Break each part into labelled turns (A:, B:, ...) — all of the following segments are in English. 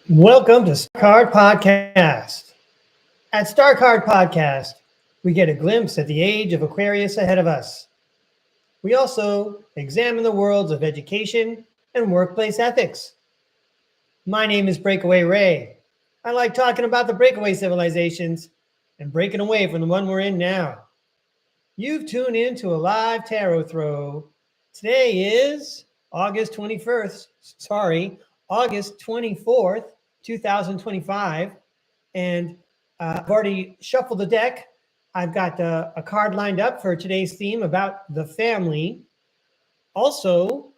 A: Welcome to STARCARD Podcast. At STARCARD Podcast, we get a glimpse at the age of Aquarius ahead of us. We also examine the worlds of education and workplace ethics. My name is Breakaway Ray. I like talking about the breakaway civilizations and breaking away from the one we're in now. You've tuned in to a live tarot throw. Today is August 24th, August 24th, 2025. And I've already shuffled the deck. I've got a card lined up for today's theme about the family. Also,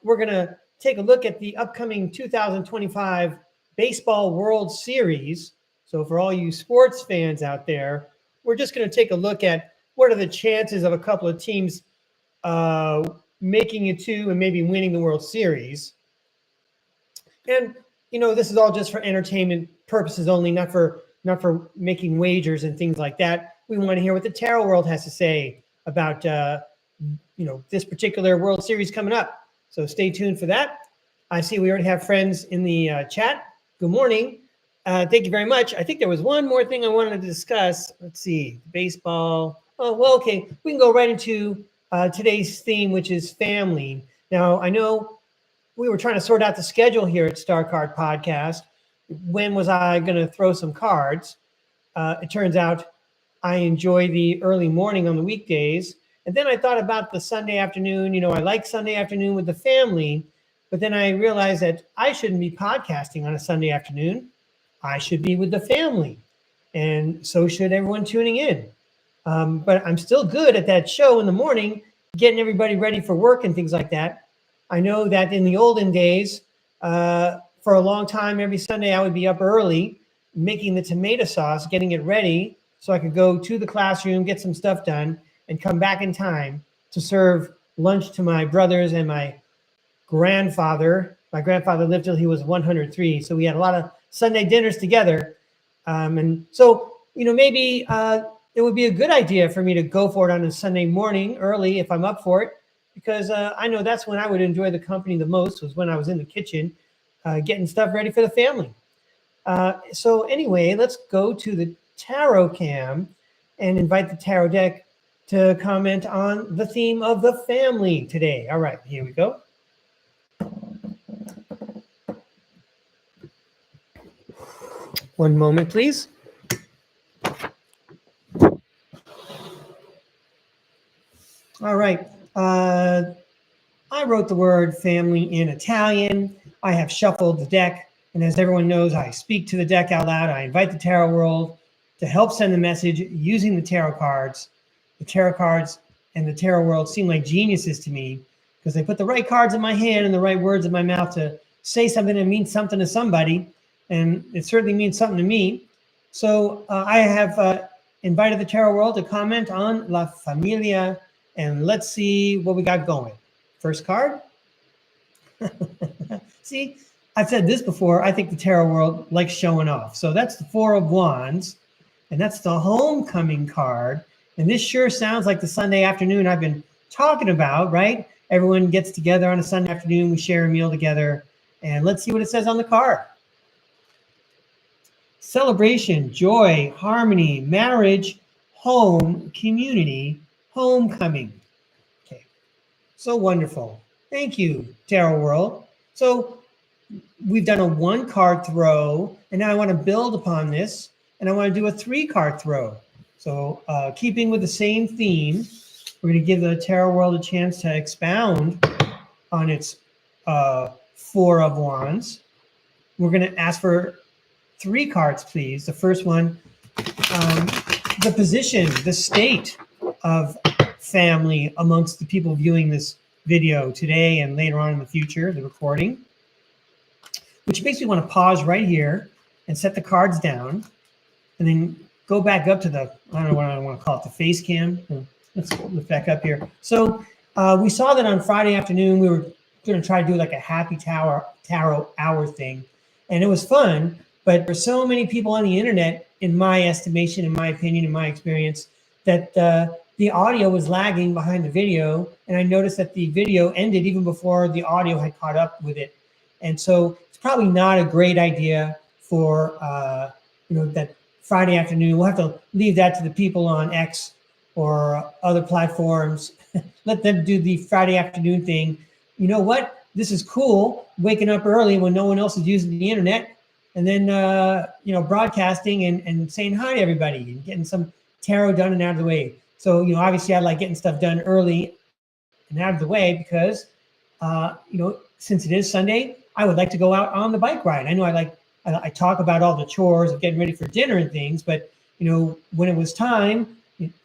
A: we're going to take a look at the upcoming 2025 Baseball World Series. So for all you sports fans out there, we're just going to take a look at what are the chances of a couple of teams making it to and maybe winning the World Series. And, you know, this is all just for entertainment purposes only, not for making wagers and things like that. We want to hear what the tarot world has to say about, this particular World Series coming up. So stay tuned for that. I see we already have friends in the chat. Good morning. Thank you very much. I think there was one more thing I wanted to discuss. Let's see, baseball. Oh, well, okay. We can go right into today's theme, which is family. Now, I know we were trying to sort out the schedule here at STARCARD Podcast. When was I going to throw some cards? It turns out I enjoy the early morning on the weekdays. And then I thought about the Sunday afternoon. You know, I like Sunday afternoon with the family. But then I realized that I shouldn't be podcasting on a Sunday afternoon. I should be with the family. And so should everyone tuning in. But I'm still good at that show in the morning, getting everybody ready for work and things like that. I know that in the olden days, for a long time, every Sunday I would be up early, making the tomato sauce, getting it ready so I could go to the classroom, get some stuff done, and come back in time to serve lunch to my brothers and my grandfather. My grandfather lived till he was 103, so we had a lot of Sunday dinners together. And so, maybe it would be a good idea for me to go for it on a Sunday morning early if I'm up for it, because I know that's when I would enjoy the company the most, was when I was in the kitchen getting stuff ready for the family. So anyway, let's go to the tarot cam and invite the tarot deck to comment on the theme of the family today. All right, here we go. One moment, please. All right. I wrote the word family in Italian. I have shuffled the deck. And as everyone knows, I speak to the deck out loud. I invite the tarot world to help send the message using the tarot cards. The tarot cards and the tarot world seem like geniuses to me because they put the right cards in my hand and the right words in my mouth to say something that means something to somebody. And it certainly means something to me. So I have invited the tarot world to comment on La Famiglia. And let's see what we got going. First card. See, I've said this before. I think the tarot world likes showing off. So that's the Four of Wands. And that's the homecoming card. And this sure sounds like the Sunday afternoon I've been talking about, right? Everyone gets together on a Sunday afternoon. We share a meal together. And let's see what it says on the card. Celebration, joy, harmony, marriage, home, community, homecoming. Okay, so wonderful. Thank you, Tarot World. So we've done a 1-card throw, and now I want to build upon this, and I want to do a 3-card throw. So keeping with the same theme, we're going to give the Tarot World a chance to expound on its 4 of Wands. We're going to ask for 3 cards, please. The first one, the position, the state of family amongst the people viewing this video today and later on in the future, the recording, which makes me want to pause right here and set the cards down and then go back up to the, I don't know what I want to call it, the face cam. Let's lift back up here. So we saw that on Friday afternoon, we were going to try to do like a happy tarot hour thing. And it was fun, but there's so many people on the internet, in my estimation, in my opinion, in my experience, that the audio was lagging behind the video. And I noticed that the video ended even before the audio had caught up with it. And so it's probably not a great idea for that Friday afternoon. We'll have to leave that to the people on X or other platforms. Let them do the Friday afternoon thing. You know what? This is cool, waking up early when no one else is using the internet, and then broadcasting and saying hi to everybody and getting some tarot done and out of the way. So obviously I like getting stuff done early and out of the way because since it is Sunday, I would like to go out on the bike ride. I know I talk about all the chores of getting ready for dinner and things, but when it was time,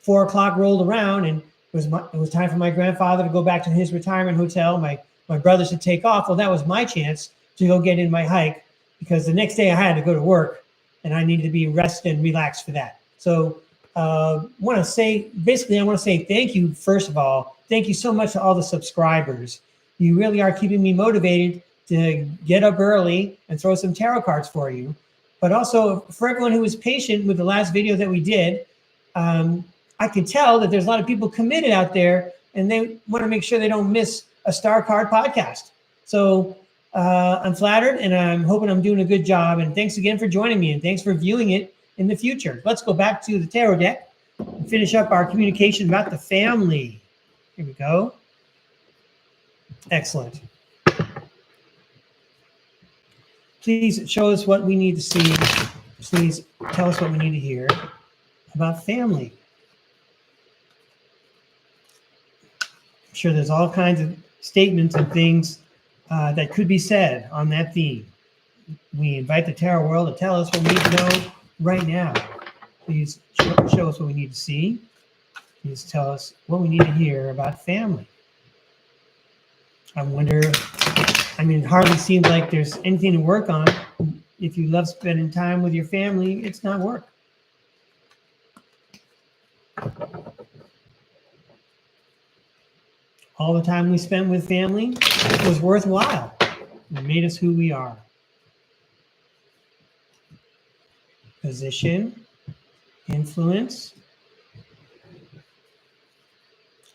A: 4 o'clock rolled around and it was time for my grandfather to go back to his retirement hotel. My brothers to take off. Well, that was my chance to go get in my hike because the next day I had to go to work and I needed to be rested and relaxed for that. So I want to say thank you, first of all. Thank you so much to all the subscribers. You really are keeping me motivated to get up early and throw some tarot cards for you. But also for everyone who was patient with the last video that we did, I can tell that there's a lot of people committed out there and they want to make sure they don't miss a STARCARD podcast. So I'm flattered and I'm hoping I'm doing a good job. And thanks again for joining me and thanks for viewing it in the future. Let's go back to the tarot deck and finish up our communication about the family. Here we go. Excellent. Please show us what we need to see. Please tell us what we need to hear about family. I'm sure there's all kinds of statements and things that could be said on that theme. We invite the tarot world to tell us what we need to know right now. Please show us what we need to see. Please tell us what we need to hear about family. I wonder, it hardly seems like there's anything to work on. If you love spending time with your family, it's not work. All the time we spent with family was worthwhile. It made us who we are. Position, influence.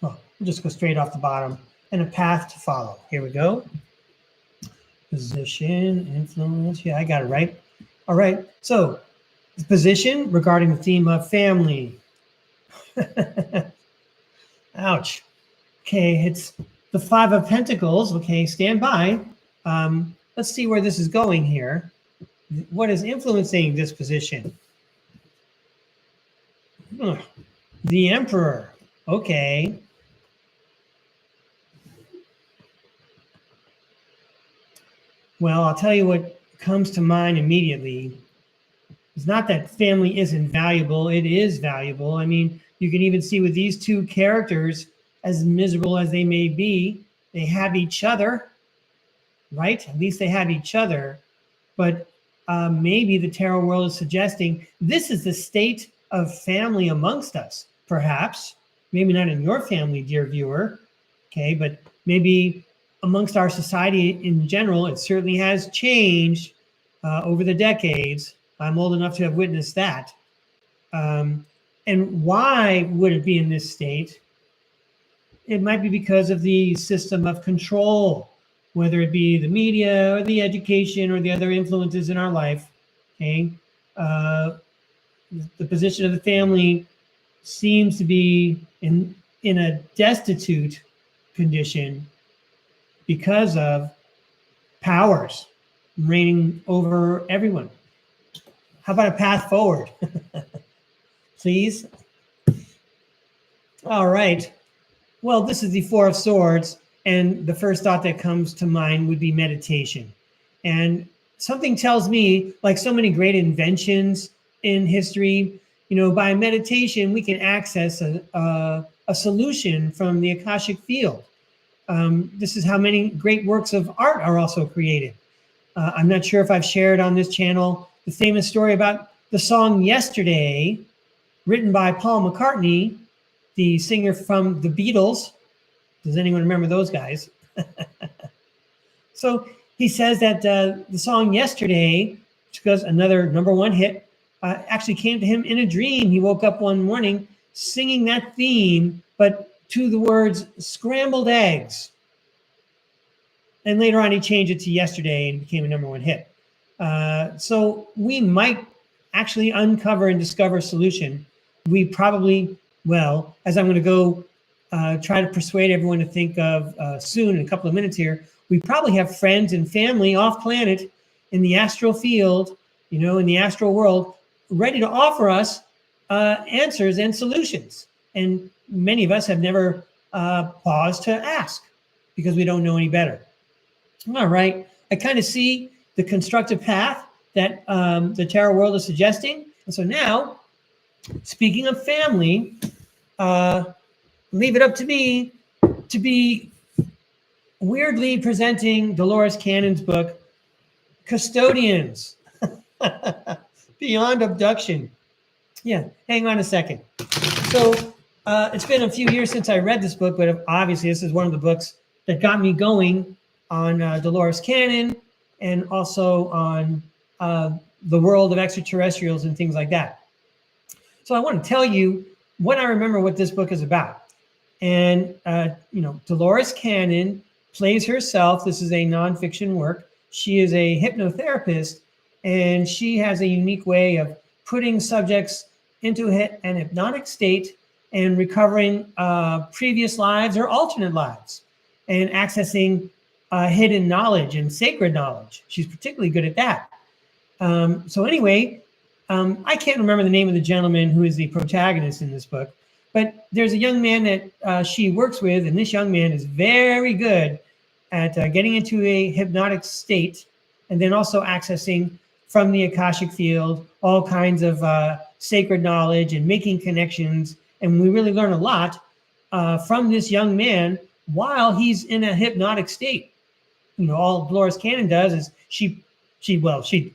A: Well, we'll just go straight off the bottom. And a path to follow. Here we go. Position, influence. Yeah, I got it right. All right. So, the position regarding the theme of family. Ouch. Okay, it's the 5 of Pentacles. Okay, stand by. Let's see where this is going here. What is influencing this position? The Emperor. Okay. Well, I'll tell you what comes to mind immediately. It's not that family isn't valuable. It is valuable. You can even see with these two characters, as miserable as they may be, they have each other, right? At least they have each other. But maybe the tarot world is suggesting this is the state of family amongst us, perhaps. Maybe not in your family, dear viewer, okay? But maybe amongst our society in general, it certainly has changed over the decades. I'm old enough to have witnessed that. And why would it be in this state? It might be because of the system of control, whether it be the media or the education or the other influences in our life. Okay, the position of the family seems to be in a destitute condition because of powers reigning over everyone. How about a path forward? Please. All right. Well, this is the 4 of Swords, and the first thought that comes to mind would be meditation. And something tells me, like so many great inventions in history, by meditation, we can access a solution from the Akashic field. This is how many great works of art are also created. I'm not sure if I've shared on this channel the famous story about the song Yesterday, written by Paul McCartney, the singer from the Beatles. Does anyone remember those guys? So he says that the song Yesterday, which was another #1 hit, actually came to him in a dream. He woke up one morning singing that theme, but to the words scrambled eggs. And later on, he changed it to Yesterday and became a #1 hit. So we might actually uncover and discover a solution. We probably will, as I'm going to go try to persuade everyone to think of soon in a couple of minutes here. We probably have friends and family off planet in the astral field, in the astral world, ready to offer us answers and solutions. And many of us have never paused to ask because we don't know any better. All right. I kind of see the constructive path that the tarot world is suggesting. And so now, speaking of family, leave it up to me to be weirdly presenting Dolores Cannon's book, Custodians, Beyond Abduction. Yeah, hang on a second. So it's been a few years since I read this book, but obviously this is one of the books that got me going on Dolores Cannon and also on the world of extraterrestrials and things like that. So I want to tell you what I remember what this book is about. And, Dolores Cannon plays herself. This is a nonfiction work. She is a hypnotherapist, and she has a unique way of putting subjects into an hypnotic state and recovering previous lives or alternate lives and accessing hidden knowledge and sacred knowledge. She's particularly good at that. So anyway, I can't remember the name of the gentleman who is the protagonist in this book, but there's a young man that she works with, and this young man is very good at getting into a hypnotic state and then also accessing from the Akashic field all kinds of sacred knowledge and making connections. And we really learn a lot from this young man while he's in a hypnotic state. All Dolores Cannon does is she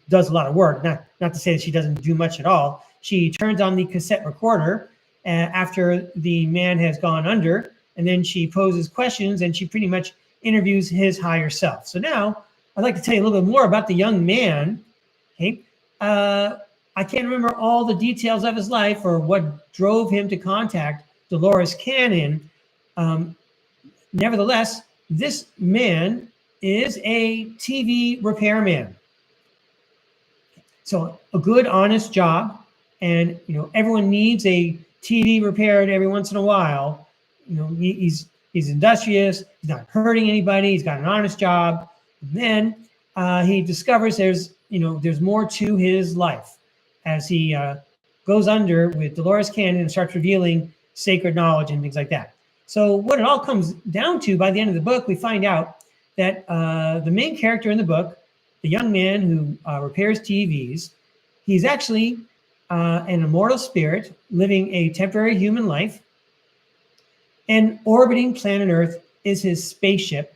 A: does a lot of work. Not to say that she doesn't do much at all. She turns on the cassette recorder after the man has gone under, and then she poses questions and she pretty much interviews his higher self. So now I'd like to tell you a little bit more about the young man. Okay, I can't remember all the details of his life or what drove him to contact Dolores Cannon. Nevertheless, this man is a TV repairman. So a good, honest job, and everyone needs a TV repaired every once in a while. He's industrious. He's not hurting anybody. He's got an honest job. And then he discovers there's more to his life as he goes under with Dolores Cannon and starts revealing sacred knowledge and things like that. So what it all comes down to by the end of the book, we find out that the main character in the book, the young man who repairs TVs, he's actually an immortal spirit living a temporary human life, and orbiting planet Earth is his spaceship.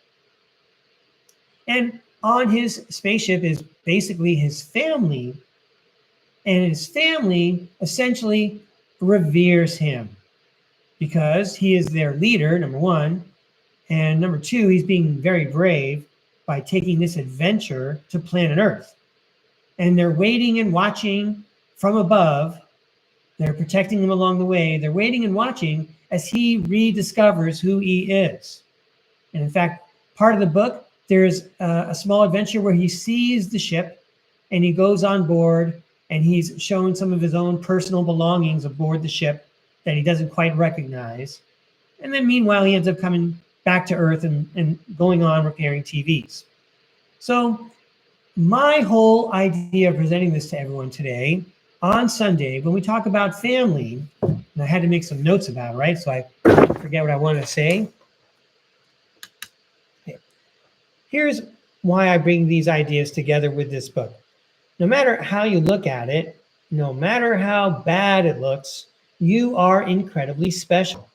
A: And on his spaceship is basically his family, and his family essentially reveres him because he is their leader, number one, and number two, he's being very brave by taking this adventure to planet Earth. And they're waiting and watching from above. They're protecting him along the way. They're waiting and watching as he rediscovers who he is. And in fact, part of the book, there's a small adventure where he sees the ship and he goes on board and he's showing some of his own personal belongings aboard the ship that he doesn't quite recognize. And then meanwhile, he ends up coming back to Earth and going on repairing TVs. So my whole idea of presenting this to everyone today on Sunday, when we talk about family, and I had to make some notes about it, right? So I forget what I wanted to say. Okay. Here's why I bring these ideas together with this book. No matter how you look at it, no matter how bad it looks, you are incredibly special.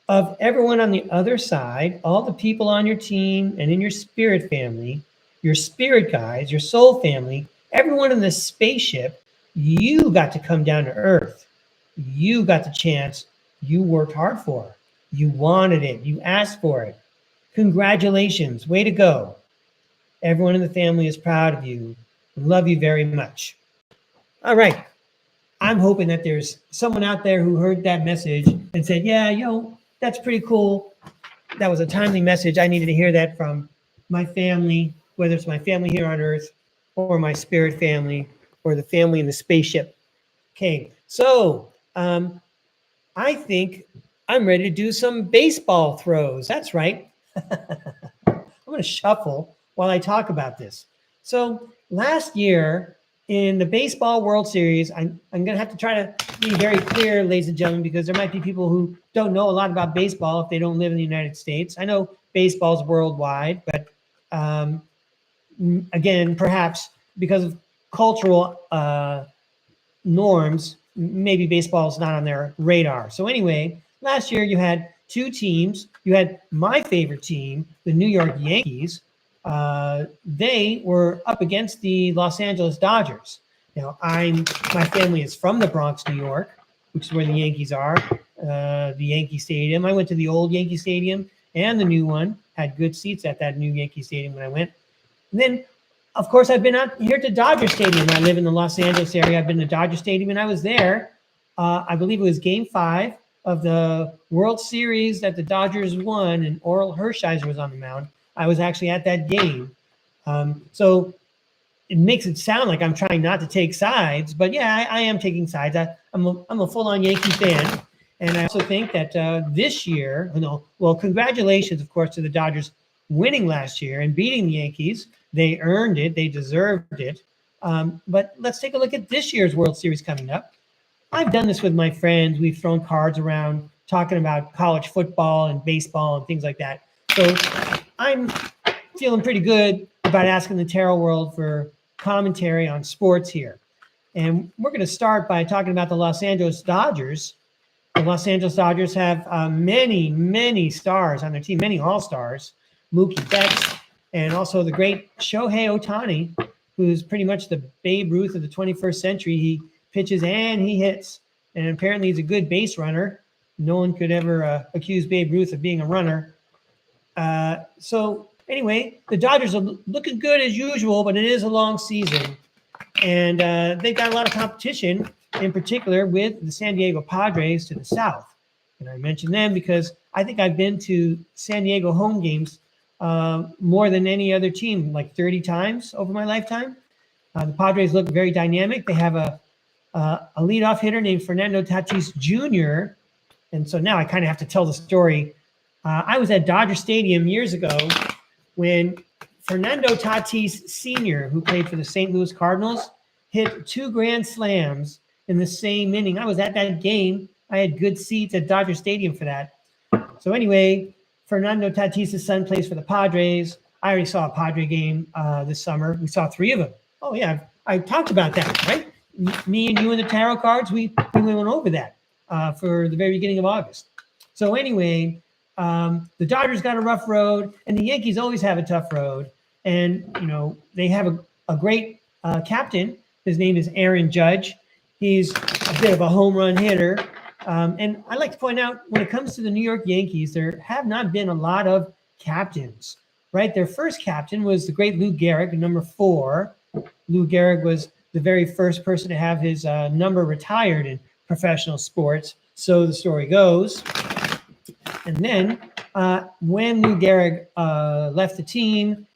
A: Of everyone on the other side, all the people on your team and in your spirit family, your spirit guides, your soul family, everyone in this spaceship, you got to come down to Earth. You got the chance you worked hard for. You wanted it. You asked for it. Congratulations. Way to go. Everyone in the family is proud of you. Love you very much. All right. I'm hoping that there's someone out there who heard that message and said, yeah, that's pretty cool. That was a timely message. I needed to hear that from my family, whether it's my family here on Earth or my spirit family or the family in the spaceship. Okay, so I think I'm ready to do some baseball throws. That's right. I'm going to shuffle while I talk about this. So last year in the Baseball World Series, I'm going to have to try to be very clear, ladies and gentlemen, because there might be people who don't know a lot about baseball if they don't live in the United States. I know baseball's worldwide, but again, perhaps because of cultural norms, maybe baseball is not on their radar. So anyway, last year you had two teams. You had my favorite team, the New York Yankees. They were up against the Los Angeles Dodgers. Now, my family is from the Bronx, New York, which is where the Yankees are, the Yankee Stadium. I went to the old Yankee Stadium and the new one, had good seats at that new Yankee Stadium when I went. And then, of course, I've been out here to Dodger Stadium. I live in the Los Angeles area. I've been to Dodger Stadium, and I was there. I believe it was Game 5 of the World Series that the Dodgers won, and Orel Hershiser was on the mound. I was actually at that game. So it makes it sound like I'm trying not to take sides, but yeah, I am taking sides. I'm a full-on Yankee fan, and I also think that this year, well, congratulations, of course, to the Dodgers winning last year and beating the Yankees. They earned it. They deserved it. But let's take a look at this year's World Series coming up. I've done this with my friends. We've thrown cards around talking about college football and baseball and things like that. So I'm feeling pretty good about asking the tarot world for commentary on sports here. And we're going to start by talking about the Los Angeles Dodgers. The Los Angeles Dodgers have many, many stars on their team, many all-stars. Mookie Betts, and also the great Shohei Ohtani, who's pretty much the Babe Ruth of the 21st century. He pitches and he hits, and apparently he's a good base runner. No one could ever accuse Babe Ruth of being a runner. So anyway, the Dodgers are looking good as usual, but it is a long season. And they've got a lot of competition, in particular with the San Diego Padres to the south. And I mention them because I think I've been to San Diego home games more than any other team, like 30 times over my lifetime. The Padres look very dynamic. They have a leadoff hitter named Fernando Tatis Jr. And so now I kind of have to tell the story. I was at Dodger Stadium years ago when Fernando Tatis Sr., who played for the St. Louis Cardinals, hit 2 grand slams in the same inning. I was at that game. I had good seats at Dodger Stadium for that. So anyway, Fernando Tatis' son plays for the Padres. I already saw a Padre game this summer. We saw 3 of them. Oh, yeah, I talked about that, right? Me and you and the tarot cards, we went over that for the very beginning of August. So anyway, the Dodgers got a rough road, and the Yankees always have a tough road. And, you know, they have a great captain. His name is Aaron Judge. He's a bit of a home run hitter. And I like to point out, when it comes to the New York Yankees, there have not been a lot of captains, right? Their first captain was the great Lou Gehrig, number 4. Lou Gehrig was the very first person to have his number retired in professional sports, so the story goes. And then when Lou Gehrig left the team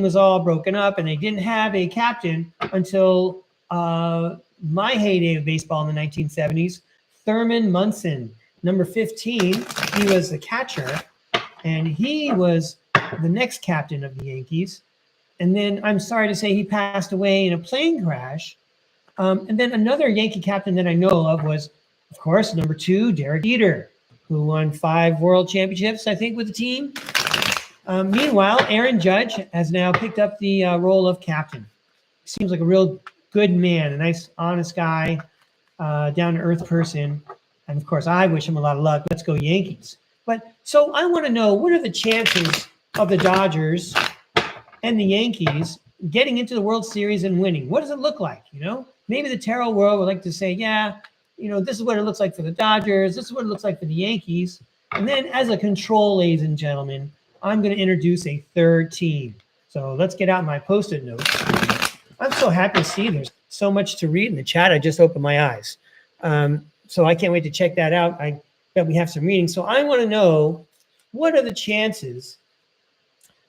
A: was all broken up, and they didn't have a captain until my heyday of baseball in the 1970s. Thurman Munson, number 15, he was the catcher, and he was the next captain of the Yankees. And then I'm sorry to say he passed away in a plane crash. And then another Yankee captain that I know of was, of course, number 2, Derek Jeter, who won 5 world championships, I think, with the team. Meanwhile, Aaron Judge has now picked up the role of captain. Seems like a real good man, a nice, honest guy, down-to-earth person. And, of course, I wish him a lot of luck. Let's go Yankees. But so I want to know, what are the chances of the Dodgers and the Yankees getting into the World Series and winning? What does it look like? You know, maybe the tarot world would like to say, yeah, you know, this is what it looks like for the Dodgers. This is what it looks like for the Yankees. And then as a control, ladies and gentlemen, I'm going to introduce a third team. So let's get out my Post-it notes. I'm so happy to see there's so much to read in the chat. I just opened my eyes. So I can't wait to check that out. I bet we have some reading. So I want to know, what are the chances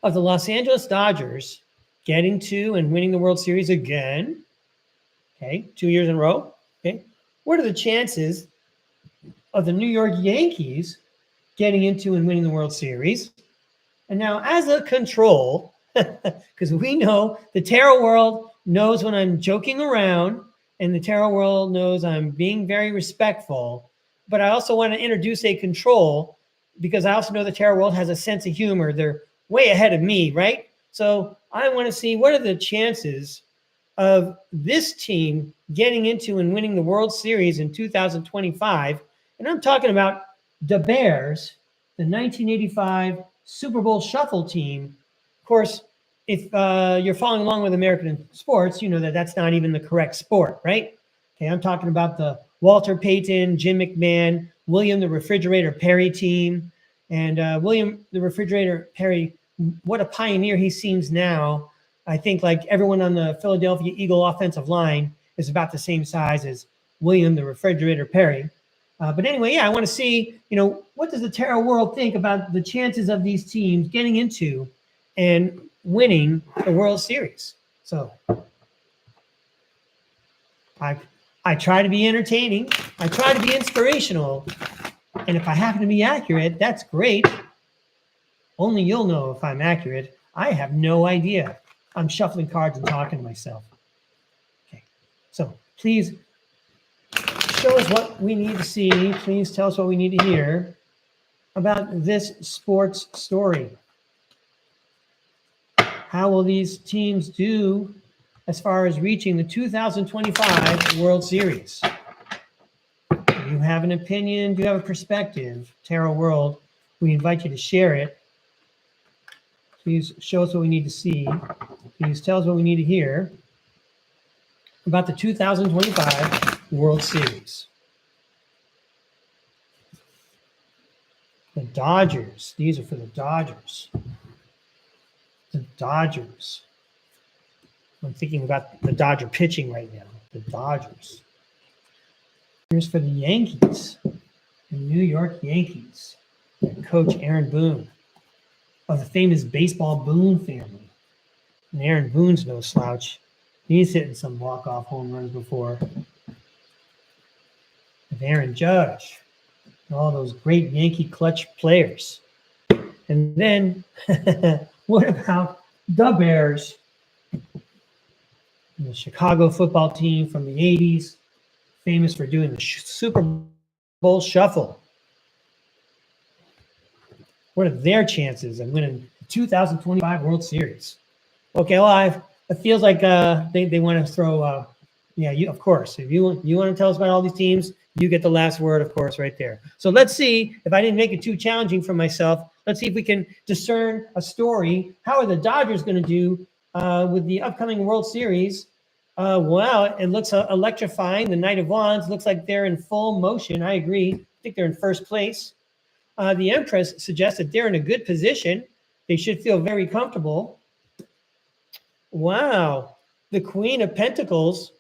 A: of the Los Angeles Dodgers getting to and winning the World Series again, okay, 2 years in a row, okay, what are the chances of the New York Yankees getting into and winning the World Series? And now, as a control, because we know the tarot world knows when I'm joking around, and the tarot world knows I'm being very respectful, but I also want to introduce a control because I also know the tarot world has a sense of humor. They're way ahead of me, right? So I want to see what are the chances of this team getting into and winning the World Series in 2025. And I'm talking about the Bears, the 1985 Super Bowl Shuffle team. Of course, if you're following along with American sports, you know that that's not even the correct sport, right? Okay, I'm talking about the Walter Payton, Jim McMahon, William the Refrigerator Perry team. And William the Refrigerator Perry, what a pioneer he seems now. I think like everyone on the Philadelphia Eagle offensive line is about the same size as William the Refrigerator Perry. But anyway, yeah, I want to see, you know, what does the tarot world think about the chances of these teams getting into and winning the World Series? So I try to be entertaining. I try to be inspirational. And if I happen to be accurate, that's great. Only you'll know if I'm accurate. I have no idea. I'm shuffling cards and talking to myself. Okay, so please show us what we need to see. Please tell us what we need to hear about this sports story. How will these teams do as far as reaching the 2025 World Series? Do you have an opinion? Do you have a perspective? Tarot World, we invite you to share it. Please show us what we need to see. Please tell us what we need to hear about the 2025 World Series. The Dodgers. These are for the Dodgers. The Dodgers. I'm thinking about the Dodger pitching right now. The Dodgers. Here's for the Yankees. The New York Yankees. And Coach Aaron Boone of the famous baseball Boone family. And Aaron Boone's no slouch. He's hitting some walk-off home runs before. With Aaron Judge. And all those great Yankee clutch players. And then, what about the Bears? The Chicago football team from the 80s, famous for doing the Super Bowl Shuffle. What are their chances of winning the 2025 World Series? Okay, well, it feels like they want to throw, yeah, you, of course. If you want to tell us about all these teams, you get the last word, of course, right there. So let's see, if I didn't make it too challenging for myself, let's see if we can discern a story. How are the Dodgers going to do with the upcoming World Series? Wow, it looks electrifying. The Knight of Wands looks like they're in full motion. I agree. I think they're in first place. The Empress suggests that they're in a good position. They should feel very comfortable. Wow, the Queen of Pentacles,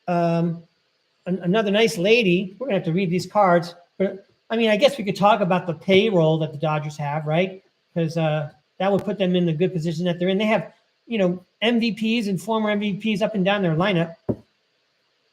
A: another nice lady. We're going to have to read these cards. But, I mean, I guess we could talk about the payroll that the Dodgers have, right? Because that would put them in the good position that they're in. They have, you know, MVPs and former MVPs up and down their lineup.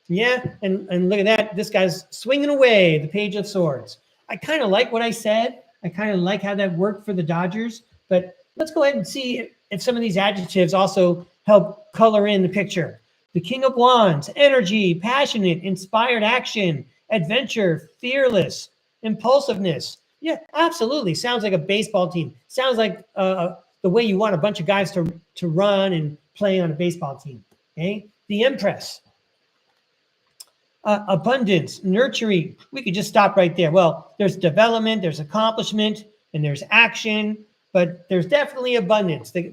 A: Yeah, and look at that. This guy's swinging away, the Page of Swords. I kind of like what I said. I kind of like how that worked for the Dodgers. But let's go ahead and see if some of these adjectives also help color in the picture. The King of Wands, energy, passionate, inspired action, adventure, fearless, impulsiveness. Yeah, absolutely. Sounds like a baseball team. Sounds like the way you want a bunch of guys to run and play on a baseball team. Okay, the Empress. Abundance, nurturing. We could just stop right there. Well, there's development, there's accomplishment, and there's action, but there's definitely abundance. They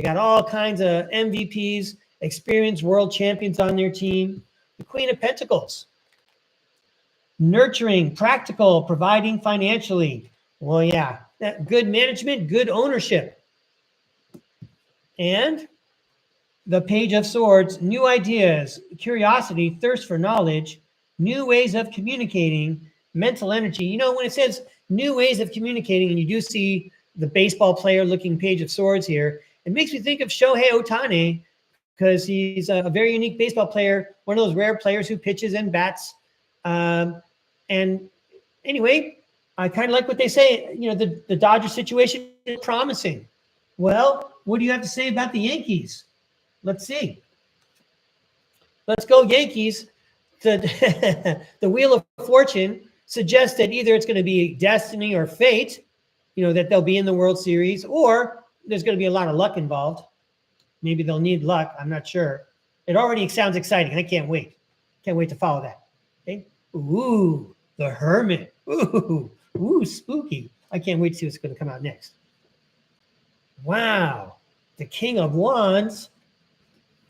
A: got all kinds of MVPs, experienced world champions on their team. The Queen of Pentacles. Nurturing, practical, providing financially. Well, yeah, good management, good ownership. And the Page of Swords, new ideas, curiosity, thirst for knowledge, new ways of communicating, mental energy. You know, when it says new ways of communicating, and you do see the baseball player looking page of swords here. It makes me think of Shohei Ohtani, because he's a very unique baseball player, one of those rare players who pitches and bats. And anyway, I kind of like what they say. You know, the Dodger situation is promising. Well, what do you have to say about the Yankees? Let's see. Let's go Yankees. The Wheel of Fortune suggests that either it's going to be destiny or fate, you know, that they'll be in the World Series, or there's going to be a lot of luck involved. Maybe they'll need luck. I'm not sure. It already sounds exciting. I can't wait. Can't wait to follow that. Okay. Ooh, the Hermit. Ooh, spooky. I can't wait to see what's going to come out next. Wow. The King of Wands.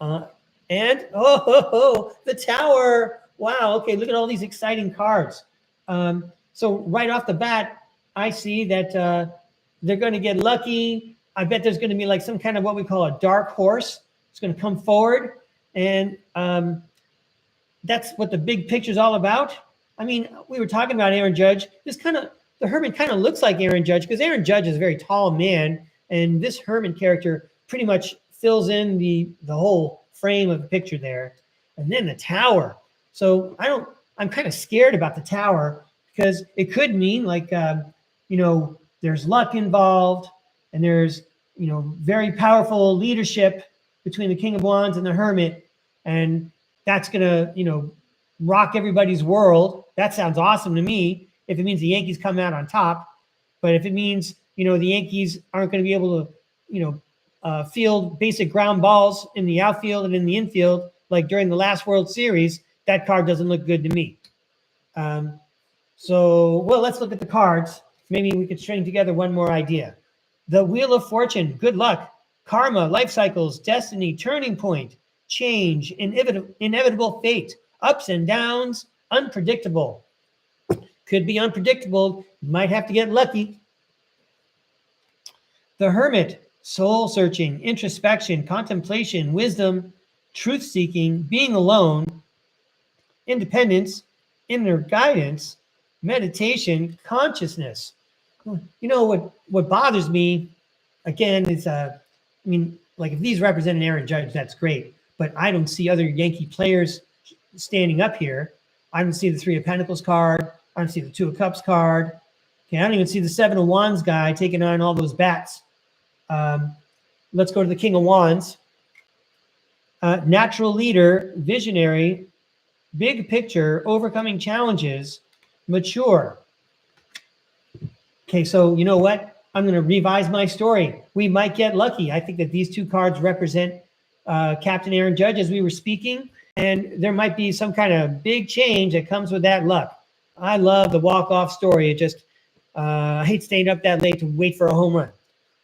A: And the Tower. Wow. Okay. Look at all these exciting cards. So right off the bat, I see that they're going to get lucky. I bet there's going to be like some kind of what we call a dark horse. It's going to come forward. And that's what the big picture is all about. I mean, we were talking about Aaron Judge. The Hermit kind of looks like Aaron Judge, because Aaron Judge is a very tall man. And this Hermit character pretty much fills in the whole frame of the picture there. And then the Tower. So I'm kind of scared about the Tower, because it could mean like, you know, there's luck involved, and there's, you know, very powerful leadership between the King of Wands and the Hermit. And that's going to, you know, rock everybody's world. That sounds awesome to me, if it means the Yankees come out on top. But if it means, you know, the Yankees aren't going to be able to, you know, field basic ground balls in the outfield and in the infield, like during the last World Series, that card doesn't look good to me. So, well, let's look at the cards. Maybe we could string together one more idea. The Wheel of Fortune, good luck, karma, life cycles, destiny, turning point, change, inevitable fate, ups and downs, unpredictable. Could be unpredictable. You might have to get lucky. The Hermit, soul searching, introspection, contemplation, wisdom, truth seeking, being alone, independence, inner guidance, meditation, consciousness. You know what bothers me, again, is I mean, like, if these represent an Aaron Judge, that's great, but I don't see other Yankee players standing up here. I don't see the Three of Pentacles card. I don't see the Two of Cups card. Okay, I don't even see the Seven of Wands guy taking on all those bats. Let's go to the King of Wands. Natural leader, visionary, big picture, overcoming challenges, mature. Okay, so you know what? I'm going to revise my story. We might get lucky. I think that these two cards represent Captain Aaron Judge as we were speaking, and there might be some kind of big change that comes with that luck. I love the walk-off story. It just, I hate staying up that late to wait for a home run.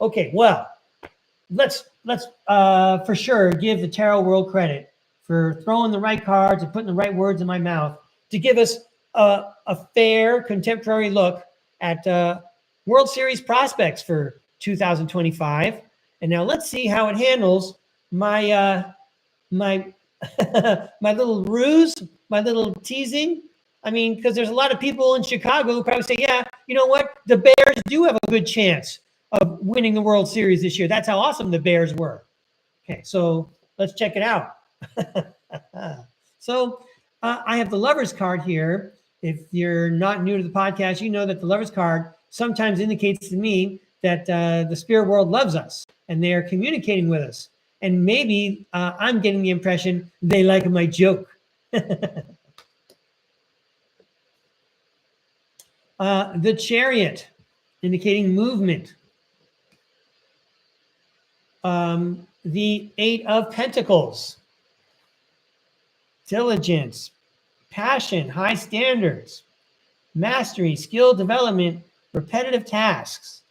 A: Okay, well, let's for sure give the tarot world credit for throwing the right cards and putting the right words in my mouth to give us a fair contemporary look at World Series prospects for 2025. And now let's see how it handles my my my little ruse, my little teasing. I mean, because there's a lot of people in Chicago who probably say, yeah, you know what? The Bears do have a good chance of winning the World Series this year. That's how awesome the Bears were. Okay, so let's check it out. So I have the Lovers card here. If you're not new to the podcast, you know that the Lovers card sometimes indicates to me that the spirit world loves us and they are communicating with us. And maybe I'm getting the impression they like my joke. The Chariot, indicating movement. The Eight of Pentacles, diligence, passion, high standards, mastery, skill development, repetitive tasks.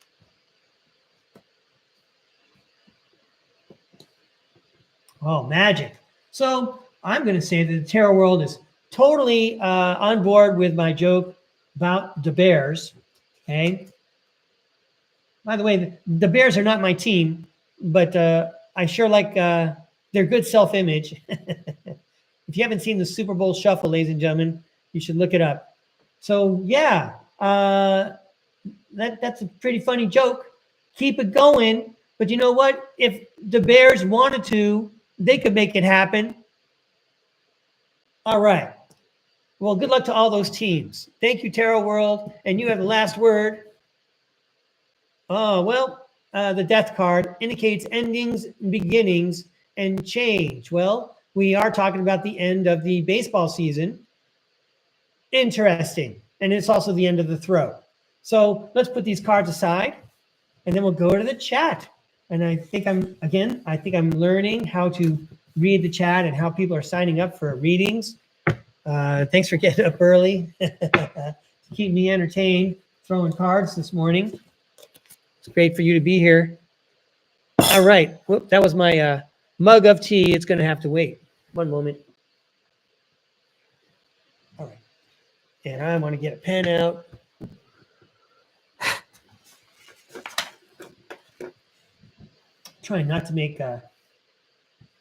A: Oh, magic. So I'm going to say that the tarot world is totally on board with my joke about the Bears. Okay. By the way, the Bears are not my team, but I sure like their good self-image. If you haven't seen the Super Bowl Shuffle, ladies and gentlemen, you should look it up. So yeah, that's a pretty funny joke. Keep it going. But you know what? If the Bears wanted to, they could make it happen. All right. Well, good luck to all those teams. Thank you, Tarot World. And you have the last word. Oh, well, the death card indicates endings, beginnings, and change. Well, we are talking about the end of the baseball season. Interesting. And it's also the end of the throw. So let's put these cards aside, and then we'll go to the chat. And I think I'm learning how to read the chat and how people are signing up for readings. Thanks for getting up early to keep me entertained, throwing cards this morning. It's great for you to be here. All right. Whoop, that was my mug of tea. It's going to have to wait. One moment. All right. And I want to get a pen out. Trying not to make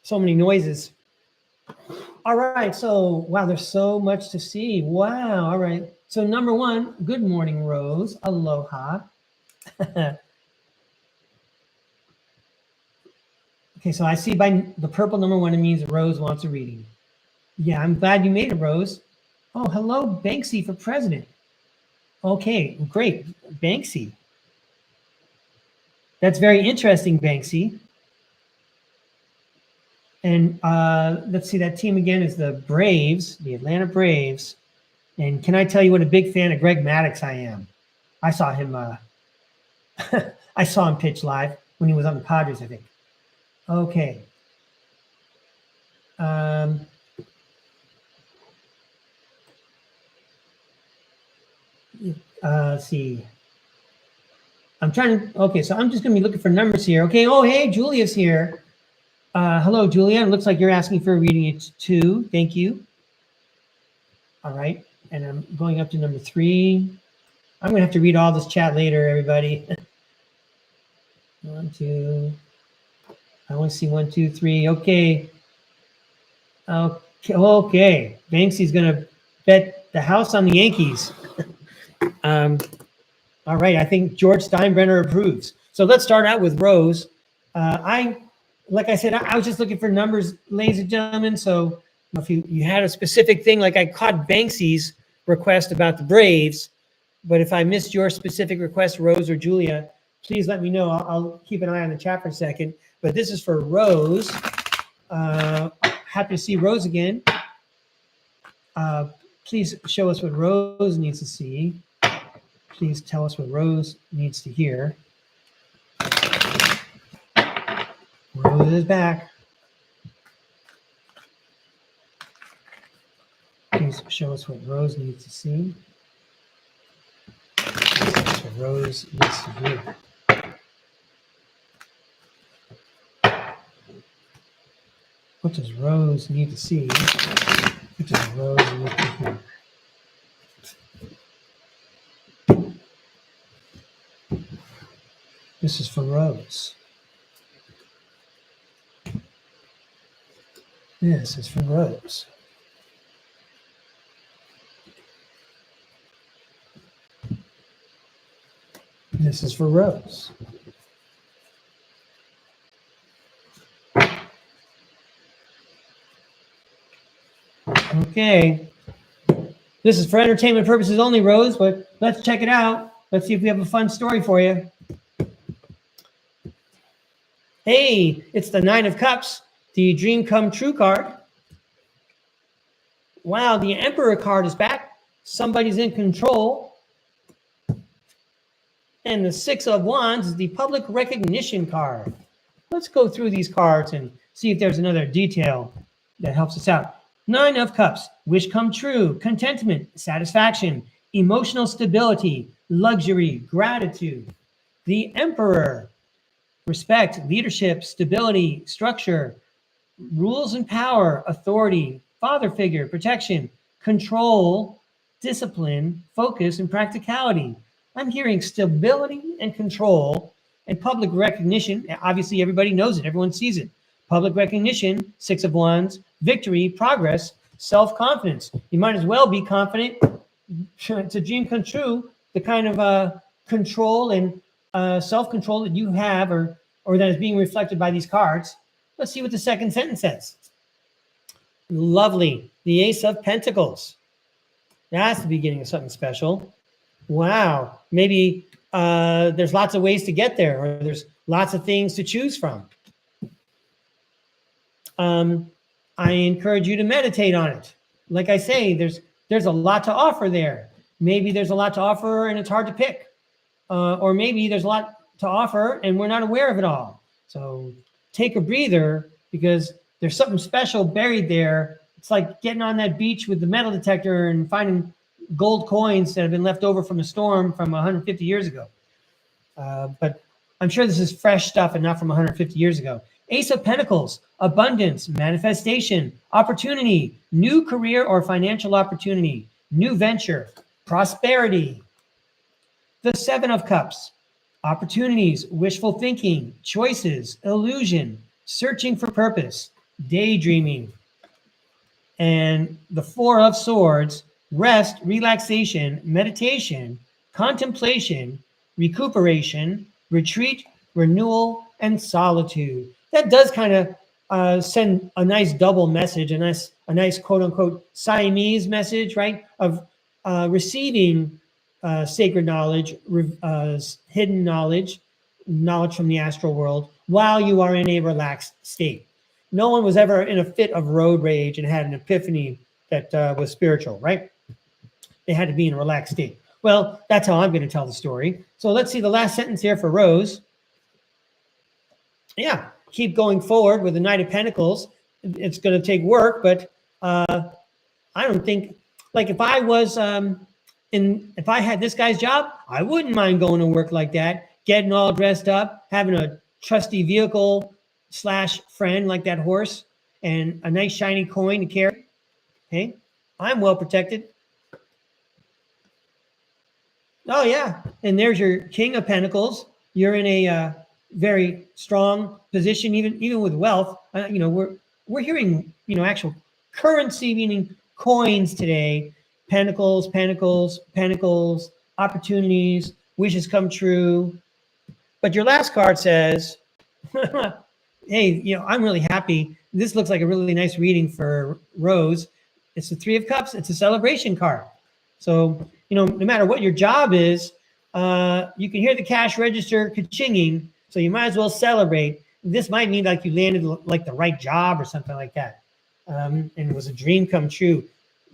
A: so many noises. All right. So, wow, there's so much to see. Wow. All right. So, number one, good morning, Rose. Aloha. Okay, so I see by the purple number one, it means Rose wants a reading. Yeah, I'm glad you made it, Rose. Oh, hello, Banksy for president. Okay, great, Banksy. That's very interesting, Banksy. And let's see, that team again is the Braves, the Atlanta Braves. And can I tell you what a big fan of Greg Maddux I am? I saw him. I saw him pitch live when he was on the Padres, I think. Okay. Let's see. I'm trying to, okay, so I'm just going to be looking for numbers here. Okay, oh, hey, Julia's here. Hello, Julia. It looks like you're asking for a reading. It's 2. Thank you. All right, and I'm going up to number 3. I'm going to have to read all this chat later, everybody. 1, 2. I want to see 1, 2, 3. Okay. Okay. Banksy's going to bet the house on the Yankees. All right. I think George Steinbrenner approves. So let's start out with Rose. Like I said, I was just looking for numbers, ladies and gentlemen. So if you had a specific thing, like I caught Banksy's request about the Braves, but if I missed your specific request, Rose or Julia, please let me know. I'll keep an eye on the chat for a second. But this is for Rose. Happy to see Rose again. Please show us what Rose needs to see. Please tell us what Rose needs to hear. Rose is back. Please show us what Rose needs to see. That's what Rose needs to hear. What does Rose need to see? What does Rose need to hear? This is for Rose. This is for Rose. This is for Rose. Okay. This is for entertainment purposes only, Rose, but let's check it out. Let's see if we have a fun story for you. Hey, it's the 9 of Cups, the Dream Come True card. Wow, the Emperor card is back. Somebody's in control. And the 6 of Wands is the Public Recognition card. Let's go through these cards and see if there's another detail that helps us out. 9 of Cups, wish come true, contentment, satisfaction, emotional stability, luxury, gratitude. The Emperor, respect, leadership, stability, structure, rules and power, authority, father figure, protection, control, discipline, focus, and practicality. I'm hearing stability and control and public recognition. Obviously, everybody knows it. Everyone sees it. Public recognition, 6 of Wands, victory, progress, self-confidence. You might as well be confident to dream come true, the kind of control and self-control that you have or that is being reflected by these cards. Let's see what the second sentence says. Lovely. The Ace of Pentacles. That's the beginning of something special. Wow. Maybe there's lots of ways to get there, or there's lots of things to choose from. I encourage you to meditate on it. Like I say, there's a lot to offer there. Maybe there's a lot to offer and it's hard to pick. Or maybe there's a lot to offer and we're not aware of it all. So take a breather, because there's something special buried there. It's like getting on that beach with the metal detector and finding gold coins that have been left over from a storm from 150 years ago. But I'm sure this is fresh stuff and not from 150 years ago. Ace of Pentacles, abundance, manifestation, opportunity, new career or financial opportunity, new venture, prosperity. The Seven of Cups, opportunities, wishful thinking, choices, illusion, searching for purpose, daydreaming. And the Four of Swords, rest, relaxation, meditation, contemplation, recuperation, retreat, renewal, and solitude. That does kind of send a nice double message, a nice quote unquote Siamese message, right? Of receiving sacred knowledge, hidden knowledge from the astral world while you are in a relaxed state. No one was ever in a fit of road rage and had an epiphany that was spiritual, right? They had to be in a relaxed state. Well, that's how I'm going to tell the story. So let's see the last sentence here for Rose. Yeah, keep going forward with the Knight of Pentacles. It's going to take work, but I don't think, like if I was if I had this guy's job, I wouldn't mind going to work like that, getting all dressed up, having a trusty vehicle / friend like that horse, and a nice shiny coin to carry. Okay, I'm well protected. Oh yeah, and there's your King of Pentacles. You're in a very strong position, even with wealth. You know, we're hearing, you know, actual currency, meaning coins today. Pentacles, pentacles, pentacles, opportunities, wishes come true. But your last card says, hey, you know, I'm really happy. This looks like a really nice reading for Rose. It's the Three of Cups. It's a celebration card. So, you know, no matter what your job is, you can hear the cash register ka-chinging, so you might as well celebrate. This might mean like you landed like the right job or something like that. And it was a dream come true.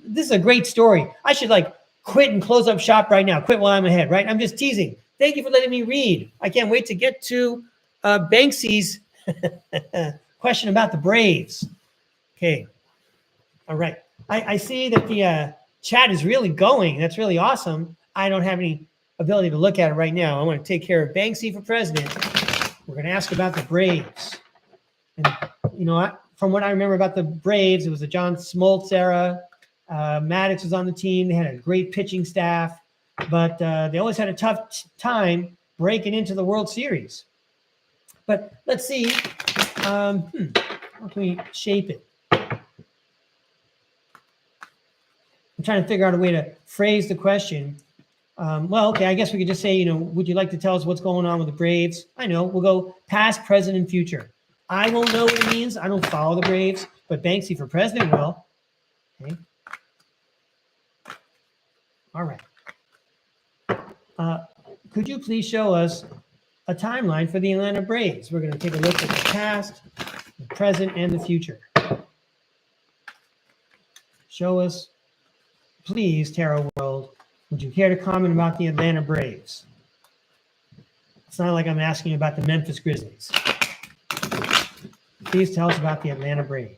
A: This is a great story. I should like quit and close up shop right now. Quit while I'm ahead, right? I'm just teasing. Thank you for letting me read. I can't wait to get to Banksy's question about the Braves. Okay. All right. I see that the chat is really going. That's really awesome. I don't have any ability to look at it right now. I want to take care of Banksy for president. We're going to ask about the Braves. And, you know, from what I remember about the Braves, it was the John Smoltz era. Maddox was on the team. They had a great pitching staff, but they always had a tough time breaking into the World Series. But let's see. How can we shape it? I'm trying to figure out a way to phrase the question. Well, okay, I guess we could just say, you know, would you like to tell us what's going on with the Braves? I know, we'll go past, present, and future. I won't know what it means. I don't follow the Braves, but Banksy for president will. Okay. All right. Could you please show us a timeline for the Atlanta Braves? We're going to take a look at the past, the present, and the future. Show us, please, Tarot World. Would you care to comment about the Atlanta Braves? It's not like I'm asking you about the Memphis Grizzlies. Please tell us about the Atlanta Braves.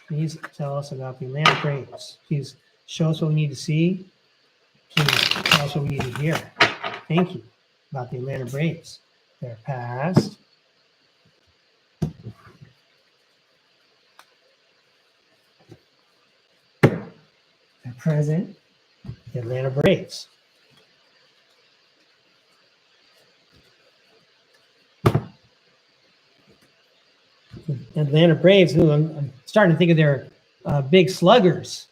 A: Please tell us about the Atlanta Braves. Please show us what we need to see. Please tell us what we need to hear. Thank you. About the Atlanta Braves. Their past. Their present. The Atlanta Braves. Atlanta Braves, who I'm starting to think of their big sluggers.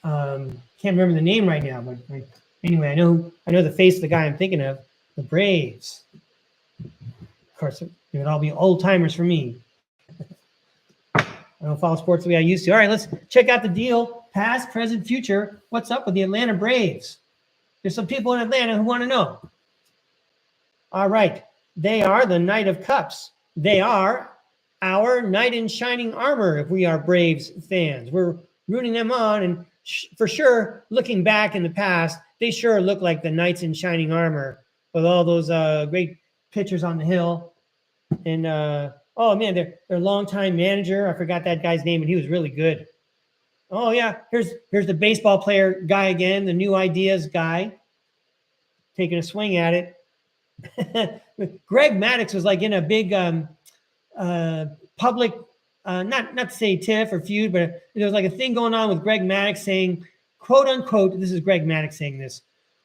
A: Can't remember the name right now, but Anyway, I know the face of the guy I'm thinking of, the Braves. Of course, it would all be old timers for me. I don't follow sports the way I used to. All right, let's check out the deal. Past, present, future. What's up with the Atlanta Braves? There's some people in Atlanta who want to know. All right. They are the Knight of Cups. They are our knight in shining armor if we are Braves fans. We're rooting them on, and for sure, looking back in the past, they sure look like the knights in shining armor with all those great pitchers on the hill. And oh man, their longtime manager, I forgot that guy's name, and he was really good. Oh yeah, here's the baseball player guy again, the new ideas guy, taking a swing at it. Greg Maddux was like in a big public, not to say tiff or feud, but there was like a thing going on with Greg Maddux saying, quote unquote, this is Greg Maddux saying this,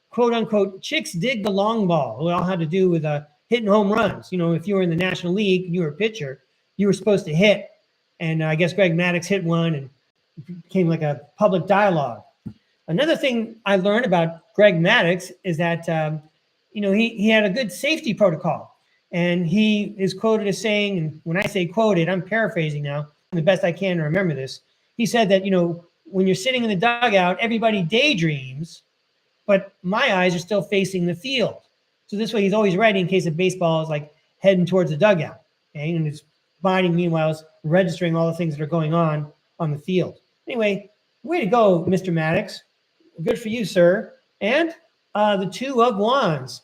A: quote unquote, chicks dig the long ball. It all had to do with hitting home runs. You know, if you were in the National League and you were a pitcher, you were supposed to hit. And I guess Greg Maddux hit one and it became like a public dialogue. Another thing I learned about Greg Maddux is that, you know, he had a good safety protocol. And he is quoted as saying, and when I say quoted, I'm paraphrasing now, the best I can to remember this. He said that, you know, when you're sitting in the dugout, everybody daydreams, but my eyes are still facing the field. So this way he's always ready in case a baseball is like heading towards the dugout. Okay? And his body, meanwhile, is registering all the things that are going on the field. Anyway, way to go, Mr. Maddux. Good for you, sir. And the Two of Wands.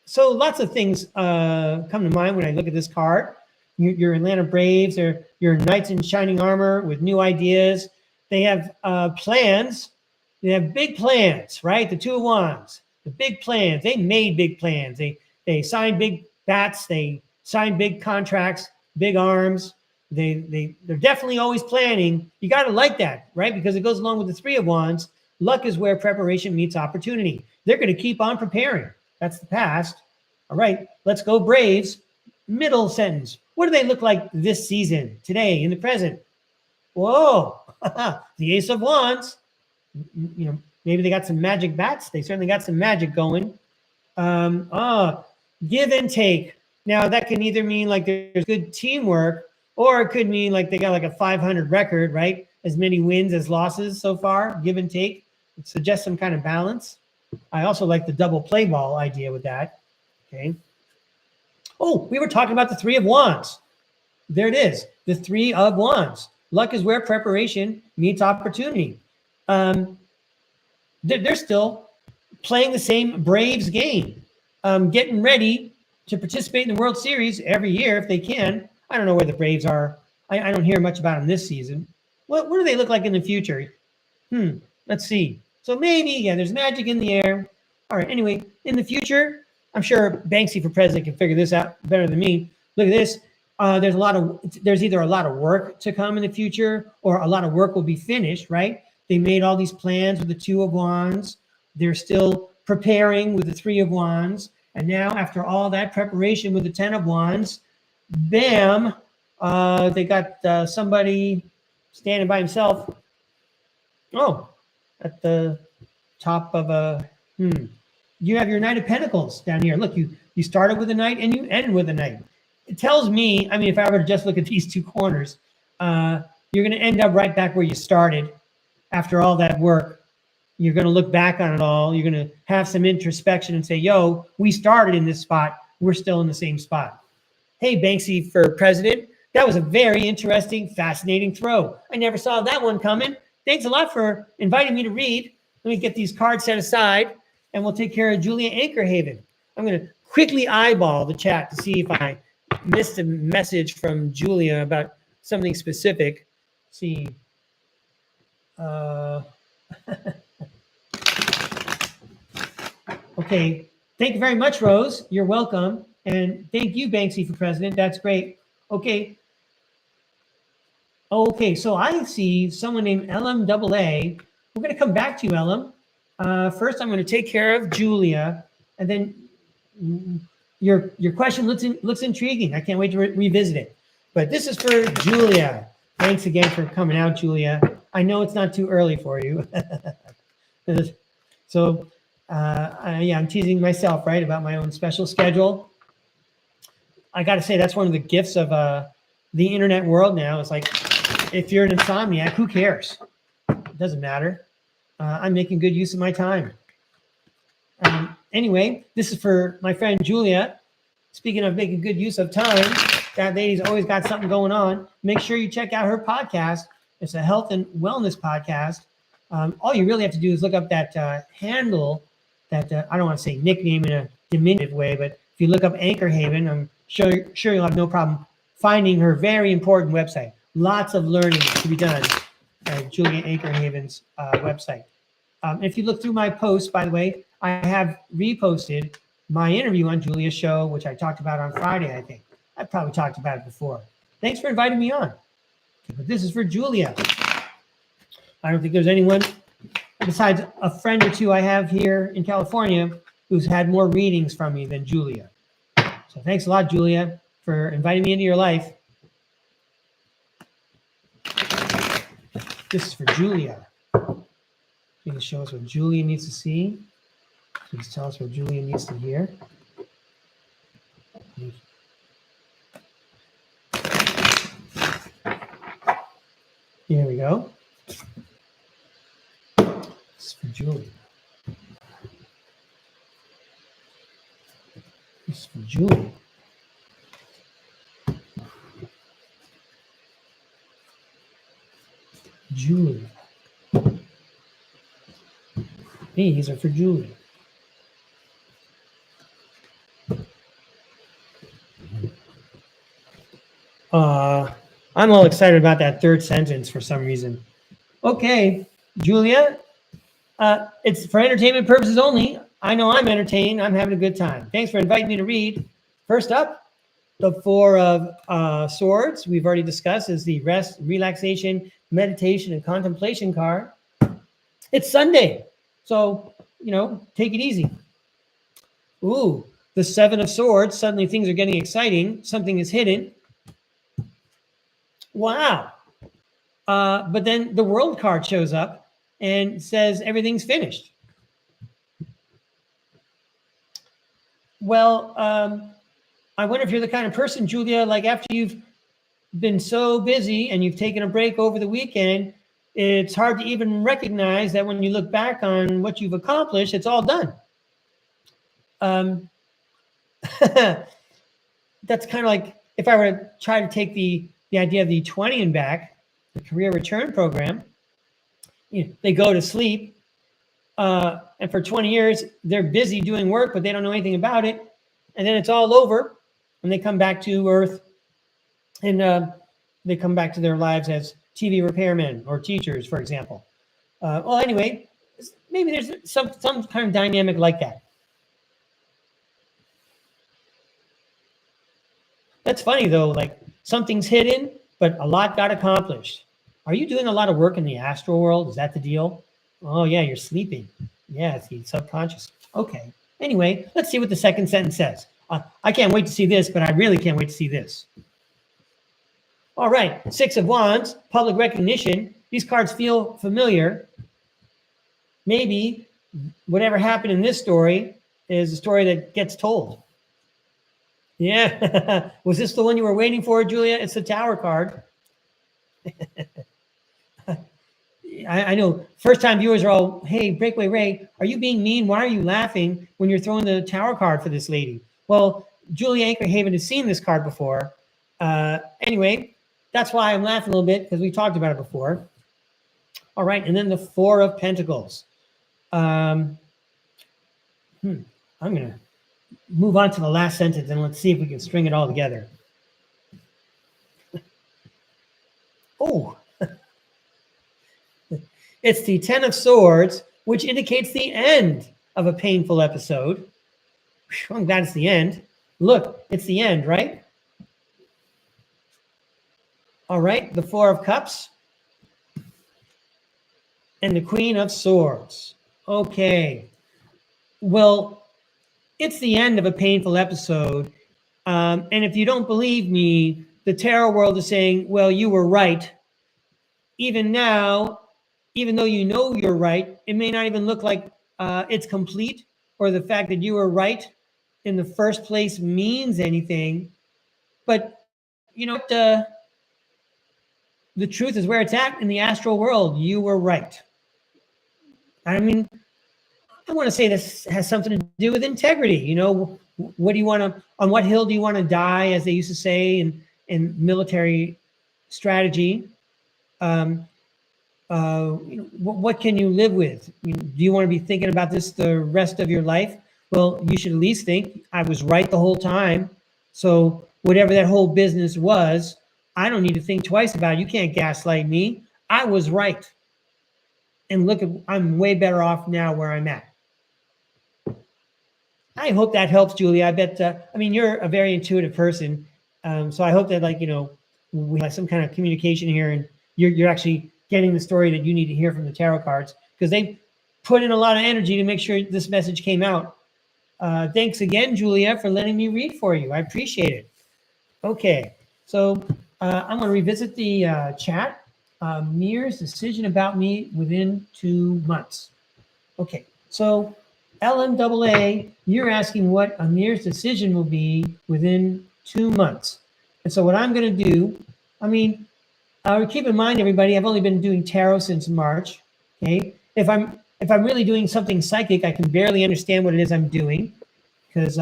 A: So lots of things come to mind when I look at this card. Your Atlanta Braves, or your knights in shining armor with new ideas. They have plans. They have big plans, right? The Two of Wands, the big plans. They made big plans. They signed big bats. They signed big contracts, big arms. They're definitely always planning. You got to like that, right? Because it goes along with the Three of Wands. Luck is where preparation meets opportunity. They're going to keep on preparing. That's the past. All right, let's go Braves. Middle sentence. What do they look like this season, today, in the present? Whoa, the Ace of Wands. You know, maybe they got some magic bats. They certainly got some magic going. Give and take. Now, that can either mean like there's good teamwork, or it could mean like they got like a 500 record, right? As many wins as losses so far, give and take. It suggests some kind of balance. I also like the double play ball idea with that. Okay. Oh, we were talking about the Three of Wands. There it is, the Three of Wands. Luck is where preparation meets opportunity. They're still playing the same Braves game, getting ready to participate in the World Series every year if they can. I don't know where the Braves are. I don't hear much about them this season. What do they look like in the future? Let's see. So maybe, yeah, there's magic in the air. All right, anyway, in the future, I'm sure Banksy for president can figure this out better than me. Look at this. There's either a lot of work to come in the future, or a lot of work will be finished, right? They made all these plans with the Two of Wands. They're still preparing with the Three of Wands. And now, after all that preparation with the Ten of Wands, bam, they got somebody standing by himself. Oh, at the top of a, You have your Knight of Pentacles down here. Look, you started with a Knight and you end with a Knight. It tells me, I mean, if I were to just look at these two corners, you're going to end up right back where you started after all that work. You're going to look back on it all. You're going to have some introspection and say, yo, we started in this spot. We're still in the same spot. Hey, Banksy for president. That was a very interesting, fascinating throw. I never saw that one coming. Thanks a lot for inviting me to read. Let me get these cards set aside, and we'll take care of Julia Anchorhaven. I'm going to quickly eyeball the chat to see if I missed a message from Julia about something specific. Let's see. Okay. Thank you very much, Rose. You're welcome. And thank you, Banksy for president. That's great. Okay. Okay, so I see someone named LMAA. We're going to come back to you, LM. First, I'm going to take care of Julia, and then your question looks intriguing. I can't wait to revisit it. But this is for Julia. Thanks again for coming out, Julia. I know it's not too early for you. So, yeah, I'm teasing myself, right, about my own special schedule. I got to say, that's one of the gifts of the internet world now. It's like, if you're an insomniac, who cares? It doesn't matter. I'm making good use of my time. Anyway, this is for my friend Julia. Speaking of making good use of time, that lady's always got something going on. Make sure you check out her podcast. It's a health and wellness podcast. All you really have to do is look up that handle, that I don't want to say nickname in a diminutive way, but if you look up Anchor Haven, I'm sure you'll have no problem finding her very important website. Lots of learning to be done at Julia Anchor Haven's website. If you look through my posts, by the way, I have reposted my interview on Julia's show, which I talked about on Friday, I think. I probably talked about it before. Thanks for inviting me on. But this is for Julia. I don't think there's anyone besides a friend or two I have here in California who's had more readings from me than Julia. So thanks a lot, Julia, for inviting me into your life. This is for Julia. Please show us what Julia needs to see. Please tell us what Julia needs to hear. Here we go. This is for Julia. This is for Julia. Julia. These are for Julia. I'm all excited about that third sentence for some reason. Okay, Julia, it's for entertainment purposes only. I know I'm entertained. I'm having a good time. Thanks for inviting me to read. First up, the Four of Swords, we've already discussed, is the rest, relaxation, meditation, and contemplation card. It's Sunday, so, take it easy. Ooh, the Seven of Swords, suddenly things are getting exciting. Something is hidden. Wow. But then the World card shows up and says everything's finished. Well, I wonder if you're the kind of person, Julia, like after you've been so busy and you've taken a break over the weekend, it's hard to even recognize that when you look back on what you've accomplished, it's all done. That's kind of like if I were to try to take the idea of the 20 and back, the career return program. They go to sleep, and for 20 years, they're busy doing work, but they don't know anything about it. And then it's all over, and they come back to Earth, and they come back to their lives as TV repairmen or teachers, for example. Well, anyway, maybe there's some kind of dynamic like that. That's funny, though, like something's hidden, but a lot got accomplished. Are you doing a lot of work in the astral world? Is that the deal? Oh, yeah, you're sleeping. Yeah, it's the subconscious. Okay. Anyway, let's see what the second sentence says. I can't wait to see this, but I really can't wait to see this. All right, Six of Wands, public recognition. These cards feel familiar. Maybe whatever happened in this story is a story that gets told. Yeah. Was this the one you were waiting for, Julia? It's the Tower card. I know first-time viewers are all, hey, Breakaway Ray, are you being mean? Why are you laughing when you're throwing the Tower card for this lady? Well, Julia Anchor Haven has seen this card before. Anyway, that's why I'm laughing a little bit, because we talked about it before. All right, and then the Four of Pentacles. I'm going to move on to the last sentence, and let's see if we can string it all together. Oh, it's the Ten of Swords, which indicates the end of a painful episode. I'm glad it's the end. Look, it's the end, right? All right, the Four of Cups and the Queen of Swords. Okay. Well, it's the end of a painful episode. And if you don't believe me, the tarot world is saying, well, you were right. Even now, even though you know you're right, it may not even look like it's complete, or the fact that you were right in the first place means anything. But you know what? The truth is where it's at in the astral world. You were right. I mean, I want to say this has something to do with integrity. You know, what do you want to, on what hill do you want to die, as they used to say in military strategy? You know, what can you live with? Do you want to be thinking about this the rest of your life? Well, you should at least think, I was right the whole time. So whatever that whole business was, I don't need to think twice about it. You can't gaslight me. I was right. And look, I'm way better off now where I'm at. I hope that helps, Julia. I bet, I mean, you're a very intuitive person. So I hope that, like, you know, we have some kind of communication here, and you're actually getting the story that you need to hear from the tarot cards, because they put in a lot of energy to make sure this message came out. Thanks again, Julia, for letting me read for you. I appreciate it. Okay, so I'm going to revisit the chat. Mir's decision about me within 2 months. Okay, so LMAA, you're asking what Amir's decision will be within 2 months. And so what I'm going to do, I mean, keep in mind, everybody, I've only been doing tarot since March. Okay, if I'm really doing something psychic, I can barely understand what it is I'm doing, because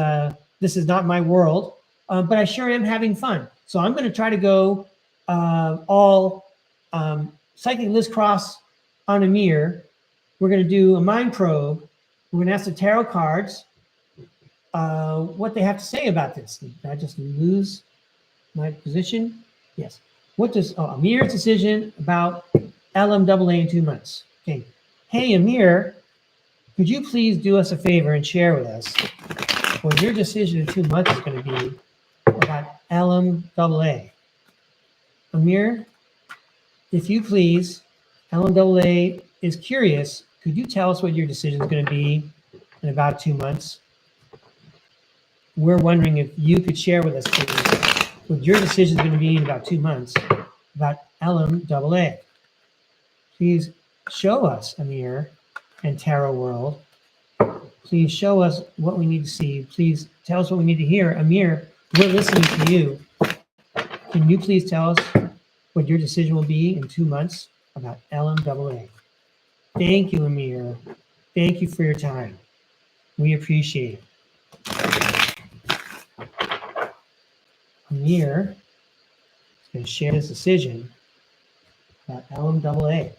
A: this is not my world. But I sure am having fun. So I'm going to try to go all psychic Liz Cross on Amir. We're going to do a mind probe. We're going to ask the tarot cards what they have to say about this. Did I just lose my position? Yes. What does Amir's decision about LMAA in 2 months? Okay. Hey, Amir, could you please do us a favor and share with us what your decision in 2 months is going to be about LMAA? Amir, if you please, LMAA is curious. Could you tell us what your decision is going to be in about 2 months? We're wondering if you could share with us, please, what your decision is going to be in about 2 months about LMAA. Please show us, Amir and Tarot World. Please show us what we need to see. Please tell us what we need to hear. Amir, we're listening to you. Can you please tell us what your decision will be in 2 months about LMAA? Thank you, Amir. Thank you for your time. We appreciate it. Amir is going to share his decision about LMAA.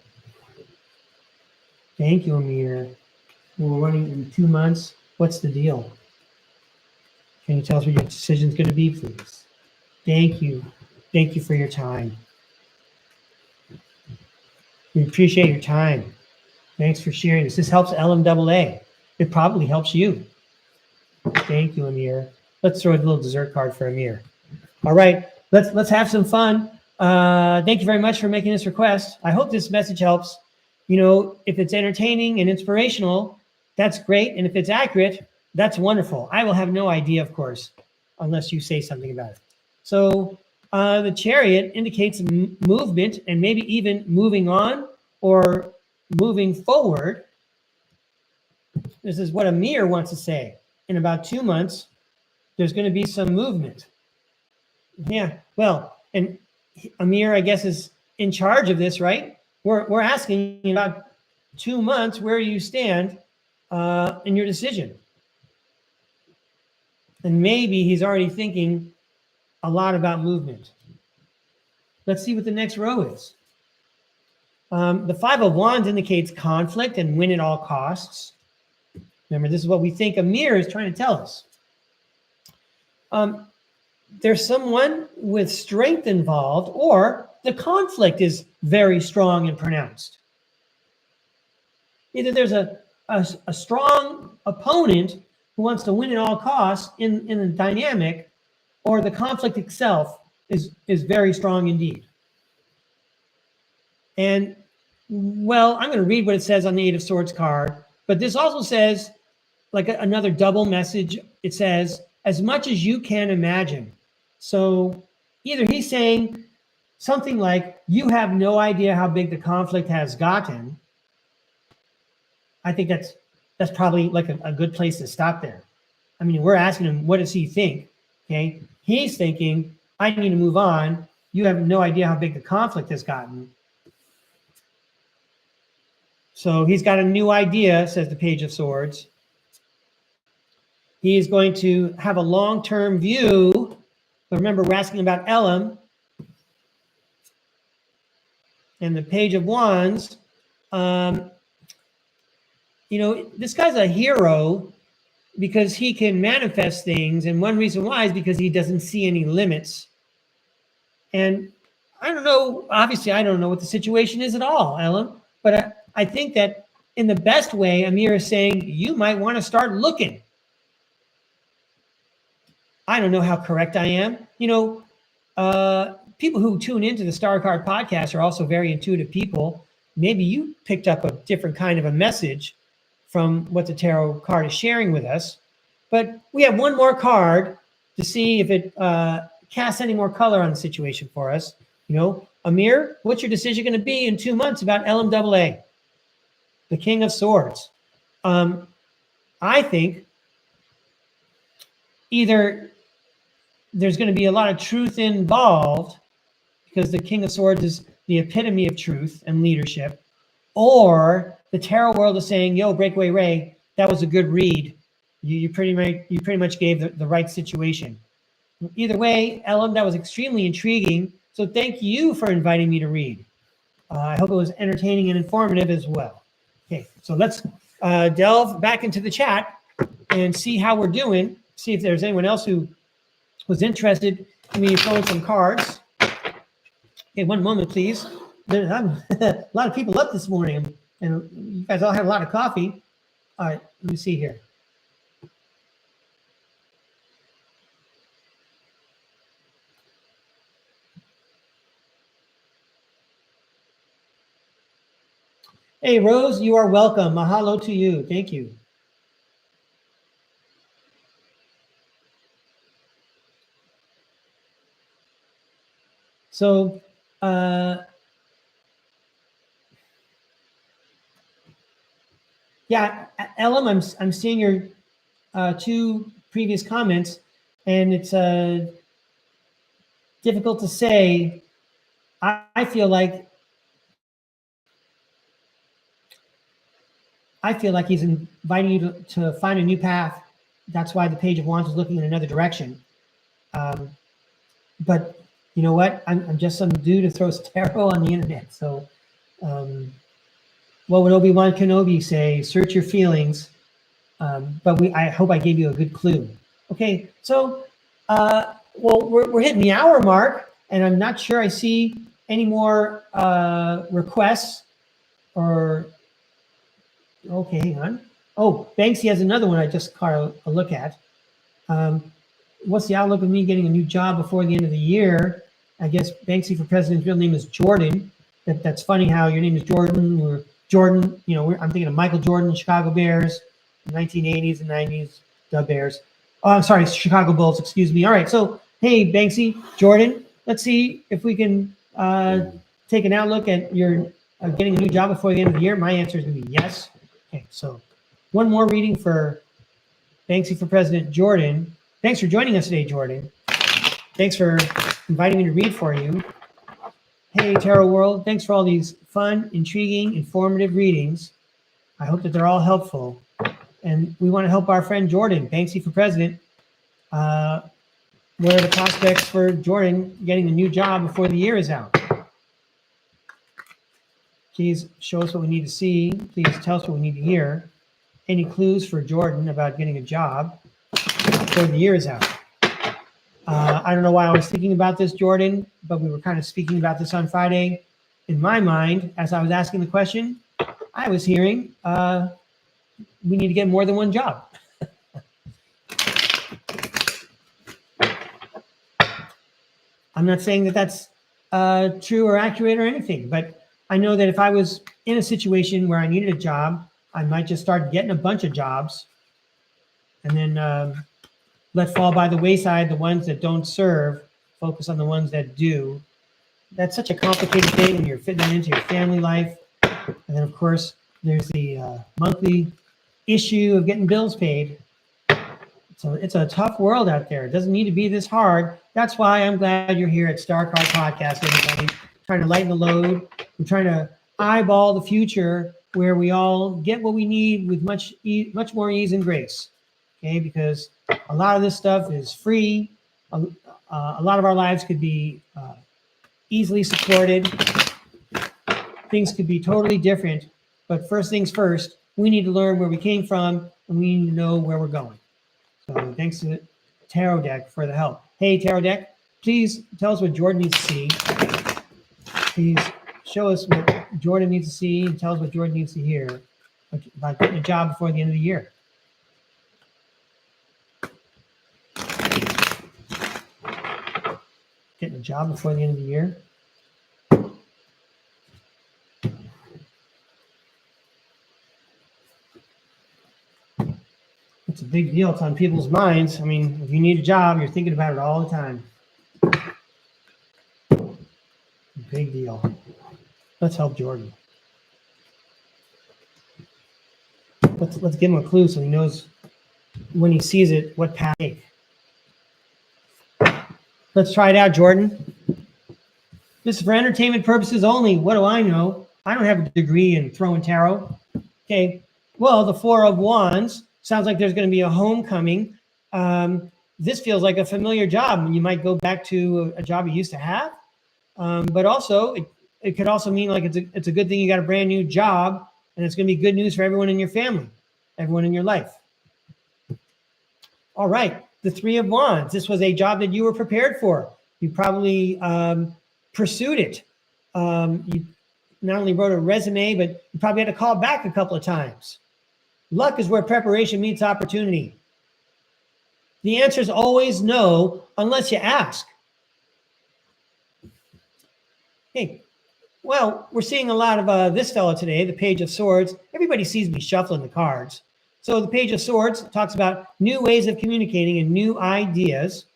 A: Thank you, Amir. We're running in 2 months. What's the deal? Can you tell us what your decision is going to be, please? Thank you. Thank you for your time. We appreciate your time. Thanks for sharing this. This helps LMAA. It probably helps you. Thank you, Amir. Let's throw a little dessert card for Amir. All right, let's have some fun. Thank you very much for making this request. I hope this message helps. You know, if it's entertaining and inspirational, that's great. And if it's accurate, that's wonderful. I will have no idea, of course, unless you say something about it. So the Chariot indicates movement, and maybe even moving on or moving forward. This is what Amir wants to say. In about 2 months, there's going to be some movement. Yeah, well, and Amir, I guess, is in charge of this, right? We're asking in about 2 months where you stand in your decision. And maybe he's already thinking a lot about movement. Let's see what the next row is. The Five of Wands indicates conflict and win at all costs. Remember, this is what we think Amir is trying to tell us. There's someone with strength involved, or the conflict is very strong and pronounced. Either there's a strong opponent who wants to win at all costs in the dynamic, or the conflict itself is very strong indeed. And, well, I'm going to read what it says on the Eight of Swords card, but this also says, like another double message, it says, as much as you can imagine. So either he's saying something like, you have no idea how big the conflict has gotten. I think that's that's probably like a good place to stop there. I mean, we're asking him, what does he think? Okay. He's thinking, I need to move on. You have no idea how big the conflict has gotten. So he's got a new idea, says the Page of Swords. He is going to have a long-term view. But remember, we're asking about Elam. And the Page of Wands. You know, this guy's a hero because he can manifest things. And one reason why is because he doesn't see any limits. And I don't know, obviously, I don't know what the situation is at all, Elam. But I think that in the best way, Amir is saying, you might want to start looking. I don't know how correct I am. You know, people who tune into the STARCARD podcast are also very intuitive people. Maybe you picked up a different kind of a message from what the tarot card is sharing with us. But we have one more card to see if it casts any more color on the situation for us. You know, Amir, what's your decision going to be in 2 months about LMAA? The King of Swords. I think either there's going to be a lot of truth involved because the King of Swords is the epitome of truth and leadership, or the tarot world is saying, yo, Breakaway Ray, that was a good read. You pretty much gave the right situation. Either way, Elam, that was extremely intriguing. So thank you for inviting me to read. I hope it was entertaining and informative as well. Okay, so let's delve back into the chat and see how we're doing. See if there's anyone else who was interested in me throwing some cards. Okay, one moment, please. There's a lot of people up this morning, and you guys all have a lot of coffee. All right, let me see here. Hey, Rose, you are welcome. Mahalo to you. Thank you. So, yeah, Elam, I'm seeing your 2 previous comments, and it's difficult to say. I feel like he's inviting you to find a new path. That's why the Page of Wands is looking in another direction. But you know what? I'm just some dude who throws tarot on the internet. So what would Obi-Wan Kenobi say? Search your feelings. But I hope I gave you a good clue. Okay, so well, we're hitting the hour mark, and I'm not sure I see any more requests or. Okay, hang on. Oh, Banksy has another one I just caught a look at. What's the outlook of me getting a new job before the end of the year? I guess Banksy for President's real name is Jordan. That's funny how your name is Jordan or Jordan. You know, I'm thinking of Michael Jordan, Chicago Bears, 1980s and 90s, the Bears. Oh, I'm sorry, Chicago Bulls, excuse me. All right, so hey, Banksy, Jordan, let's see if we can take an outlook at your getting a new job before the end of the year. My answer is going to be yes. Okay, so one more reading for Banksy for President Jordan. Thanks for joining us today, Jordan. Thanks for inviting me to read for you. Hey, Tarot World, thanks for all these fun, intriguing, informative readings. I hope that they're all helpful. And we want to help our friend Jordan, Banksy for President. What are the prospects for Jordan getting a new job before the year is out? Please show us what we need to see. Please tell us what we need to hear. Any clues for Jordan about getting a job before the year is out? I don't know why I was thinking about this, Jordan, but we were kind of speaking about this on Friday. In my mind, as I was asking the question, I was hearing we need to get more than one job. I'm not saying that that's true or accurate or anything, but I know that if I was in a situation where I needed a job, I might just start getting a bunch of jobs and then let fall by the wayside the ones that don't serve, focus on the ones that do. That's such a complicated thing when you're fitting that into your family life. And then, of course, there's the monthly issue of getting bills paid. So it's a tough world out there. It doesn't need to be this hard. That's why I'm glad you're here at STARCARD Podcast, everybody. Trying to lighten the load. We're trying to eyeball the future where we all get what we need with much more ease and grace. Okay, because a lot of this stuff is free. A lot of our lives could be easily supported. Things could be totally different. But first things first, we need to learn where we came from, and we need to know where we're going. So thanks to Tarot Deck for the help. Hey, Tarot Deck, please tell us what Jordan needs to see. Please show us what Jordan needs to see and tell us what Jordan needs to hear about getting a job before the end of the year. Getting a job before the end of the year. It's a big deal. It's on people's minds. I mean, if you need a job, you're thinking about it all the time. Big deal. Let's help Jordan. Let's give him a clue so he knows when he sees it what path to take. Let's try it out, Jordan. This is for entertainment purposes only. What do I know? I don't have a degree in throwing tarot. Okay. Well, the Four of Wands sounds like there's going to be a homecoming. This feels like a familiar job. You might go back to a job you used to have. But also, it could also mean like it's a good thing you got a brand new job, and it's going to be good news for everyone in your family, everyone in your life. All right, the Three of Wands. This was a job that you were prepared for. You probably pursued it. You not only wrote a resume, but you probably had to call back a couple of times. Luck is where preparation meets opportunity. The answer is always no, unless you ask. Hey, well, we're seeing a lot of this fellow today, the Page of Swords. Everybody sees me shuffling the cards. So the Page of Swords talks about new ways of communicating and new ideas.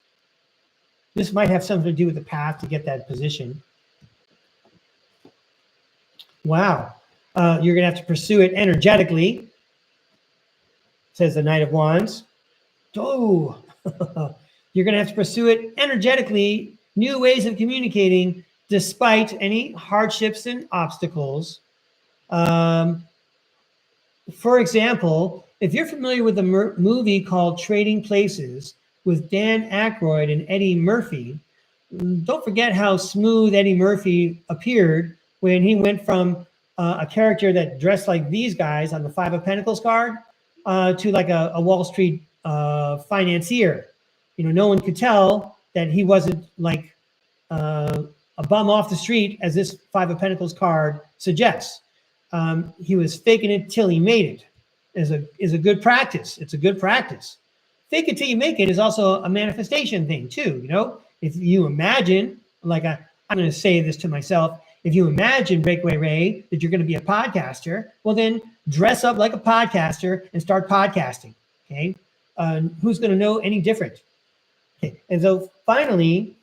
A: This might have something to do with the path to get that position. Wow. You're going to have to pursue it energetically, says the Knight of Wands. Oh, you're going to have to pursue it energetically, new ways of communicating despite any hardships and obstacles. For example, if you're familiar with the movie called Trading Places with Dan Aykroyd and Eddie Murphy, don't forget how smooth Eddie Murphy appeared when he went from a character that dressed like these guys on the Five of Pentacles card to like a Wall Street financier. You know, no one could tell that he wasn't like a bum off the street, as this Five of Pentacles card suggests. He was faking it till he made it. Is a good practice. It's a good practice. Fake it till you make it is also a manifestation thing too. You know, if you imagine, like I'm going to say this to myself, if you imagine, Breakaway Ray, that you're going to be a podcaster, well then dress up like a podcaster and start podcasting. Okay, who's going to know any different? Okay, and so finally,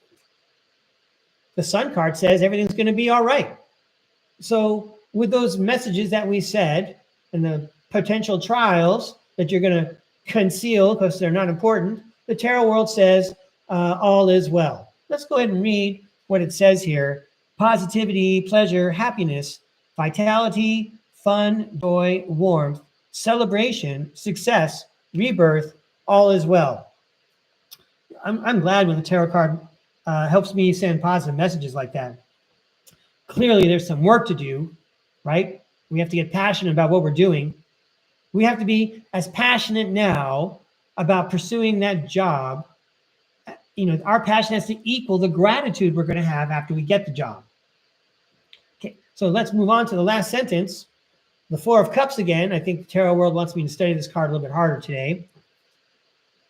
A: the Sun card says everything's going to be all right. So with those messages that we said and the potential trials that you're going to conceal because they're not important, the tarot world says all is well. Let's go ahead and read what it says here. Positivity, pleasure, happiness, vitality, fun, joy, warmth, celebration, success, rebirth, all is well. I'm glad when the tarot card helps me send positive messages like that. Clearly, there's some work to do, right? We have to get passionate about what we're doing. We have to be as passionate now about pursuing that job. You know, our passion has to equal the gratitude we're going to have after we get the job. Okay, so let's move on to the last sentence. The Four of Cups again. I think the tarot world wants me to study this card a little bit harder today.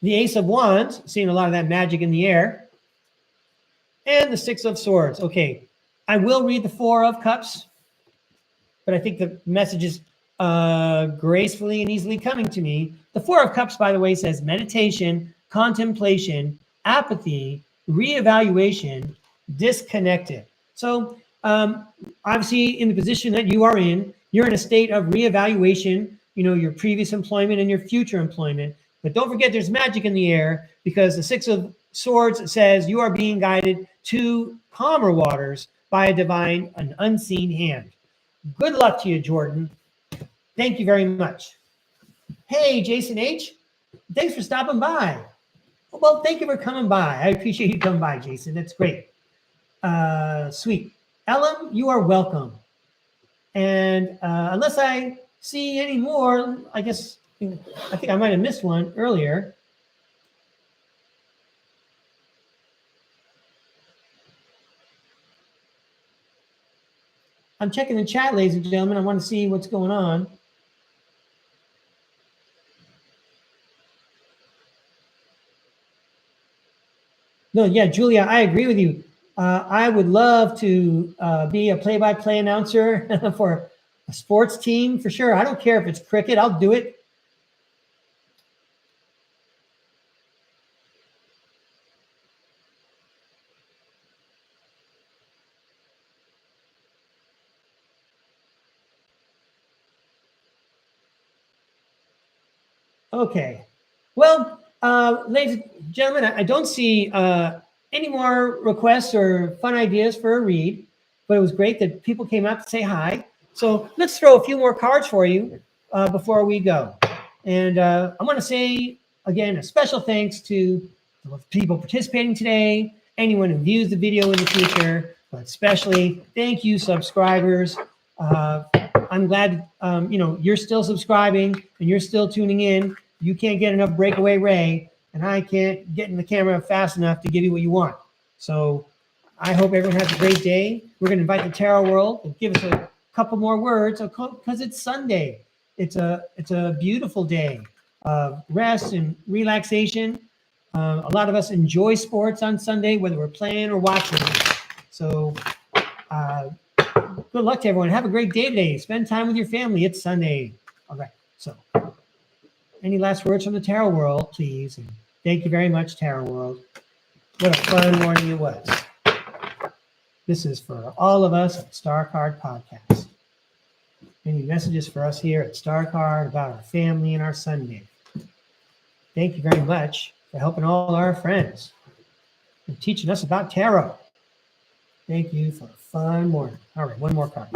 A: The Ace of Wands, seeing a lot of that magic in the air. And the Six of Swords. Okay, I will read the Four of Cups, but I think the message is gracefully and easily coming to me. The Four of Cups, by the way, says meditation, contemplation, apathy, reevaluation, disconnected. So obviously in the position that you are in, you're in a state of reevaluation. your previous employment and your future employment. But don't forget there's magic in the air, because the Six of Swords says you are being guided to calmer waters by a divine and unseen hand. Good luck to you, Jordan. Thank you very much. Hey, Jason H. Thanks for stopping by. Well, thank you for coming by. I appreciate you coming by, Jason. That's great. Sweet. Ellen, you are welcome. And unless I see any more, I think I might have missed one earlier. I'm checking the chat, ladies and gentlemen. I want to see what's going on. No, yeah, Julia, I agree with you. I would love to be a play-by-play announcer for a sports team for sure. I don't care if it's cricket. I'll do it. Okay. Well, ladies and gentlemen, I don't see any more requests or fun ideas for a read, but it was great that people came out to say hi. So let's throw a few more cards for you before we go. And I want to say, again, a special thanks to the people participating today, anyone who views the video in the future, but especially thank you, subscribers. I'm glad you're still subscribing and you're still tuning in. You can't get enough Breakaway Ray, and I can't get in the camera fast enough to give you what you want. So I hope everyone has a great day. We're going to invite the tarot world and give us a couple more words because it's Sunday. It's a beautiful day of rest and relaxation. A lot of us enjoy sports on Sunday, whether we're playing or watching. So good luck to everyone. Have a great day today. Spend time with your family. It's Sunday. All right. So any last words from the tarot world, please? And thank you very much, tarot world. What a fun morning it was. This is for all of us at STARCARD Podcast. Any messages for us here at STARCARD about our family and our Sunday? Thank you very much for helping all our friends and teaching us about tarot. Thank you for a fun morning. All right, one more card.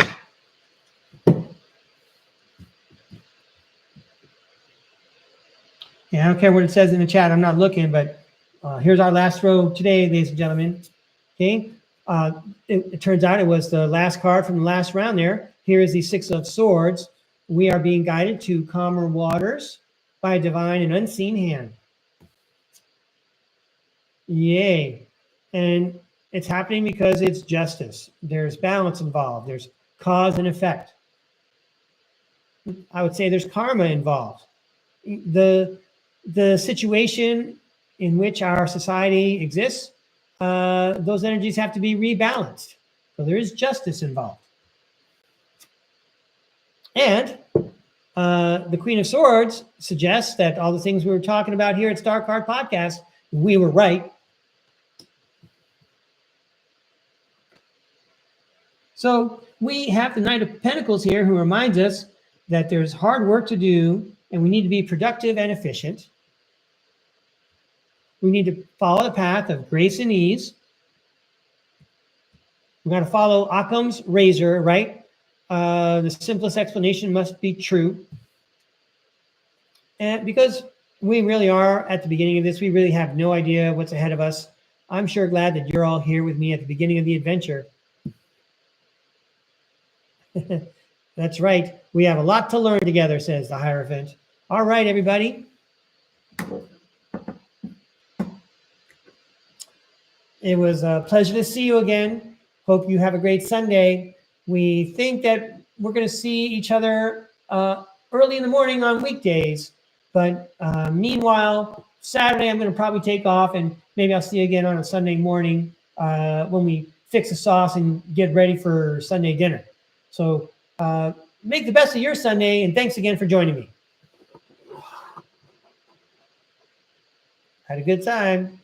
A: Yeah, I don't care what it says in the chat. I'm not looking, but here's our last row today, ladies and gentlemen. Okay, it turns out it was the last card from the last round there. Here is the Six of Swords. We are being guided to calmer waters by a divine and unseen hand. Yay. And it's happening because it's justice. There's balance involved. There's cause and effect. I would say there's karma involved. The situation in which our society exists, those energies have to be rebalanced. So there is justice involved. And the Queen of Swords suggests that all the things we were talking about here at STARCARD Podcast, we were right. So we have the Knight of Pentacles here, who reminds us that there's hard work to do and we need to be productive and efficient. We need to follow the path of grace and ease. We're going to follow Occam's razor, right? The simplest explanation must be true. And because we really are at the beginning of this, we really have no idea what's ahead of us. I'm sure glad that you're all here with me at the beginning of the adventure. That's right. We have a lot to learn together, says the Hierophant. All right, everybody. It was a pleasure to see you again. Hope you have a great Sunday. We think that we're going to see each other early in the morning on weekdays. But meanwhile, Saturday, I'm going to probably take off, and maybe I'll see you again on a Sunday morning when we fix the sauce and get ready for Sunday dinner. So make the best of your Sunday, and thanks again for joining me. Had a good time.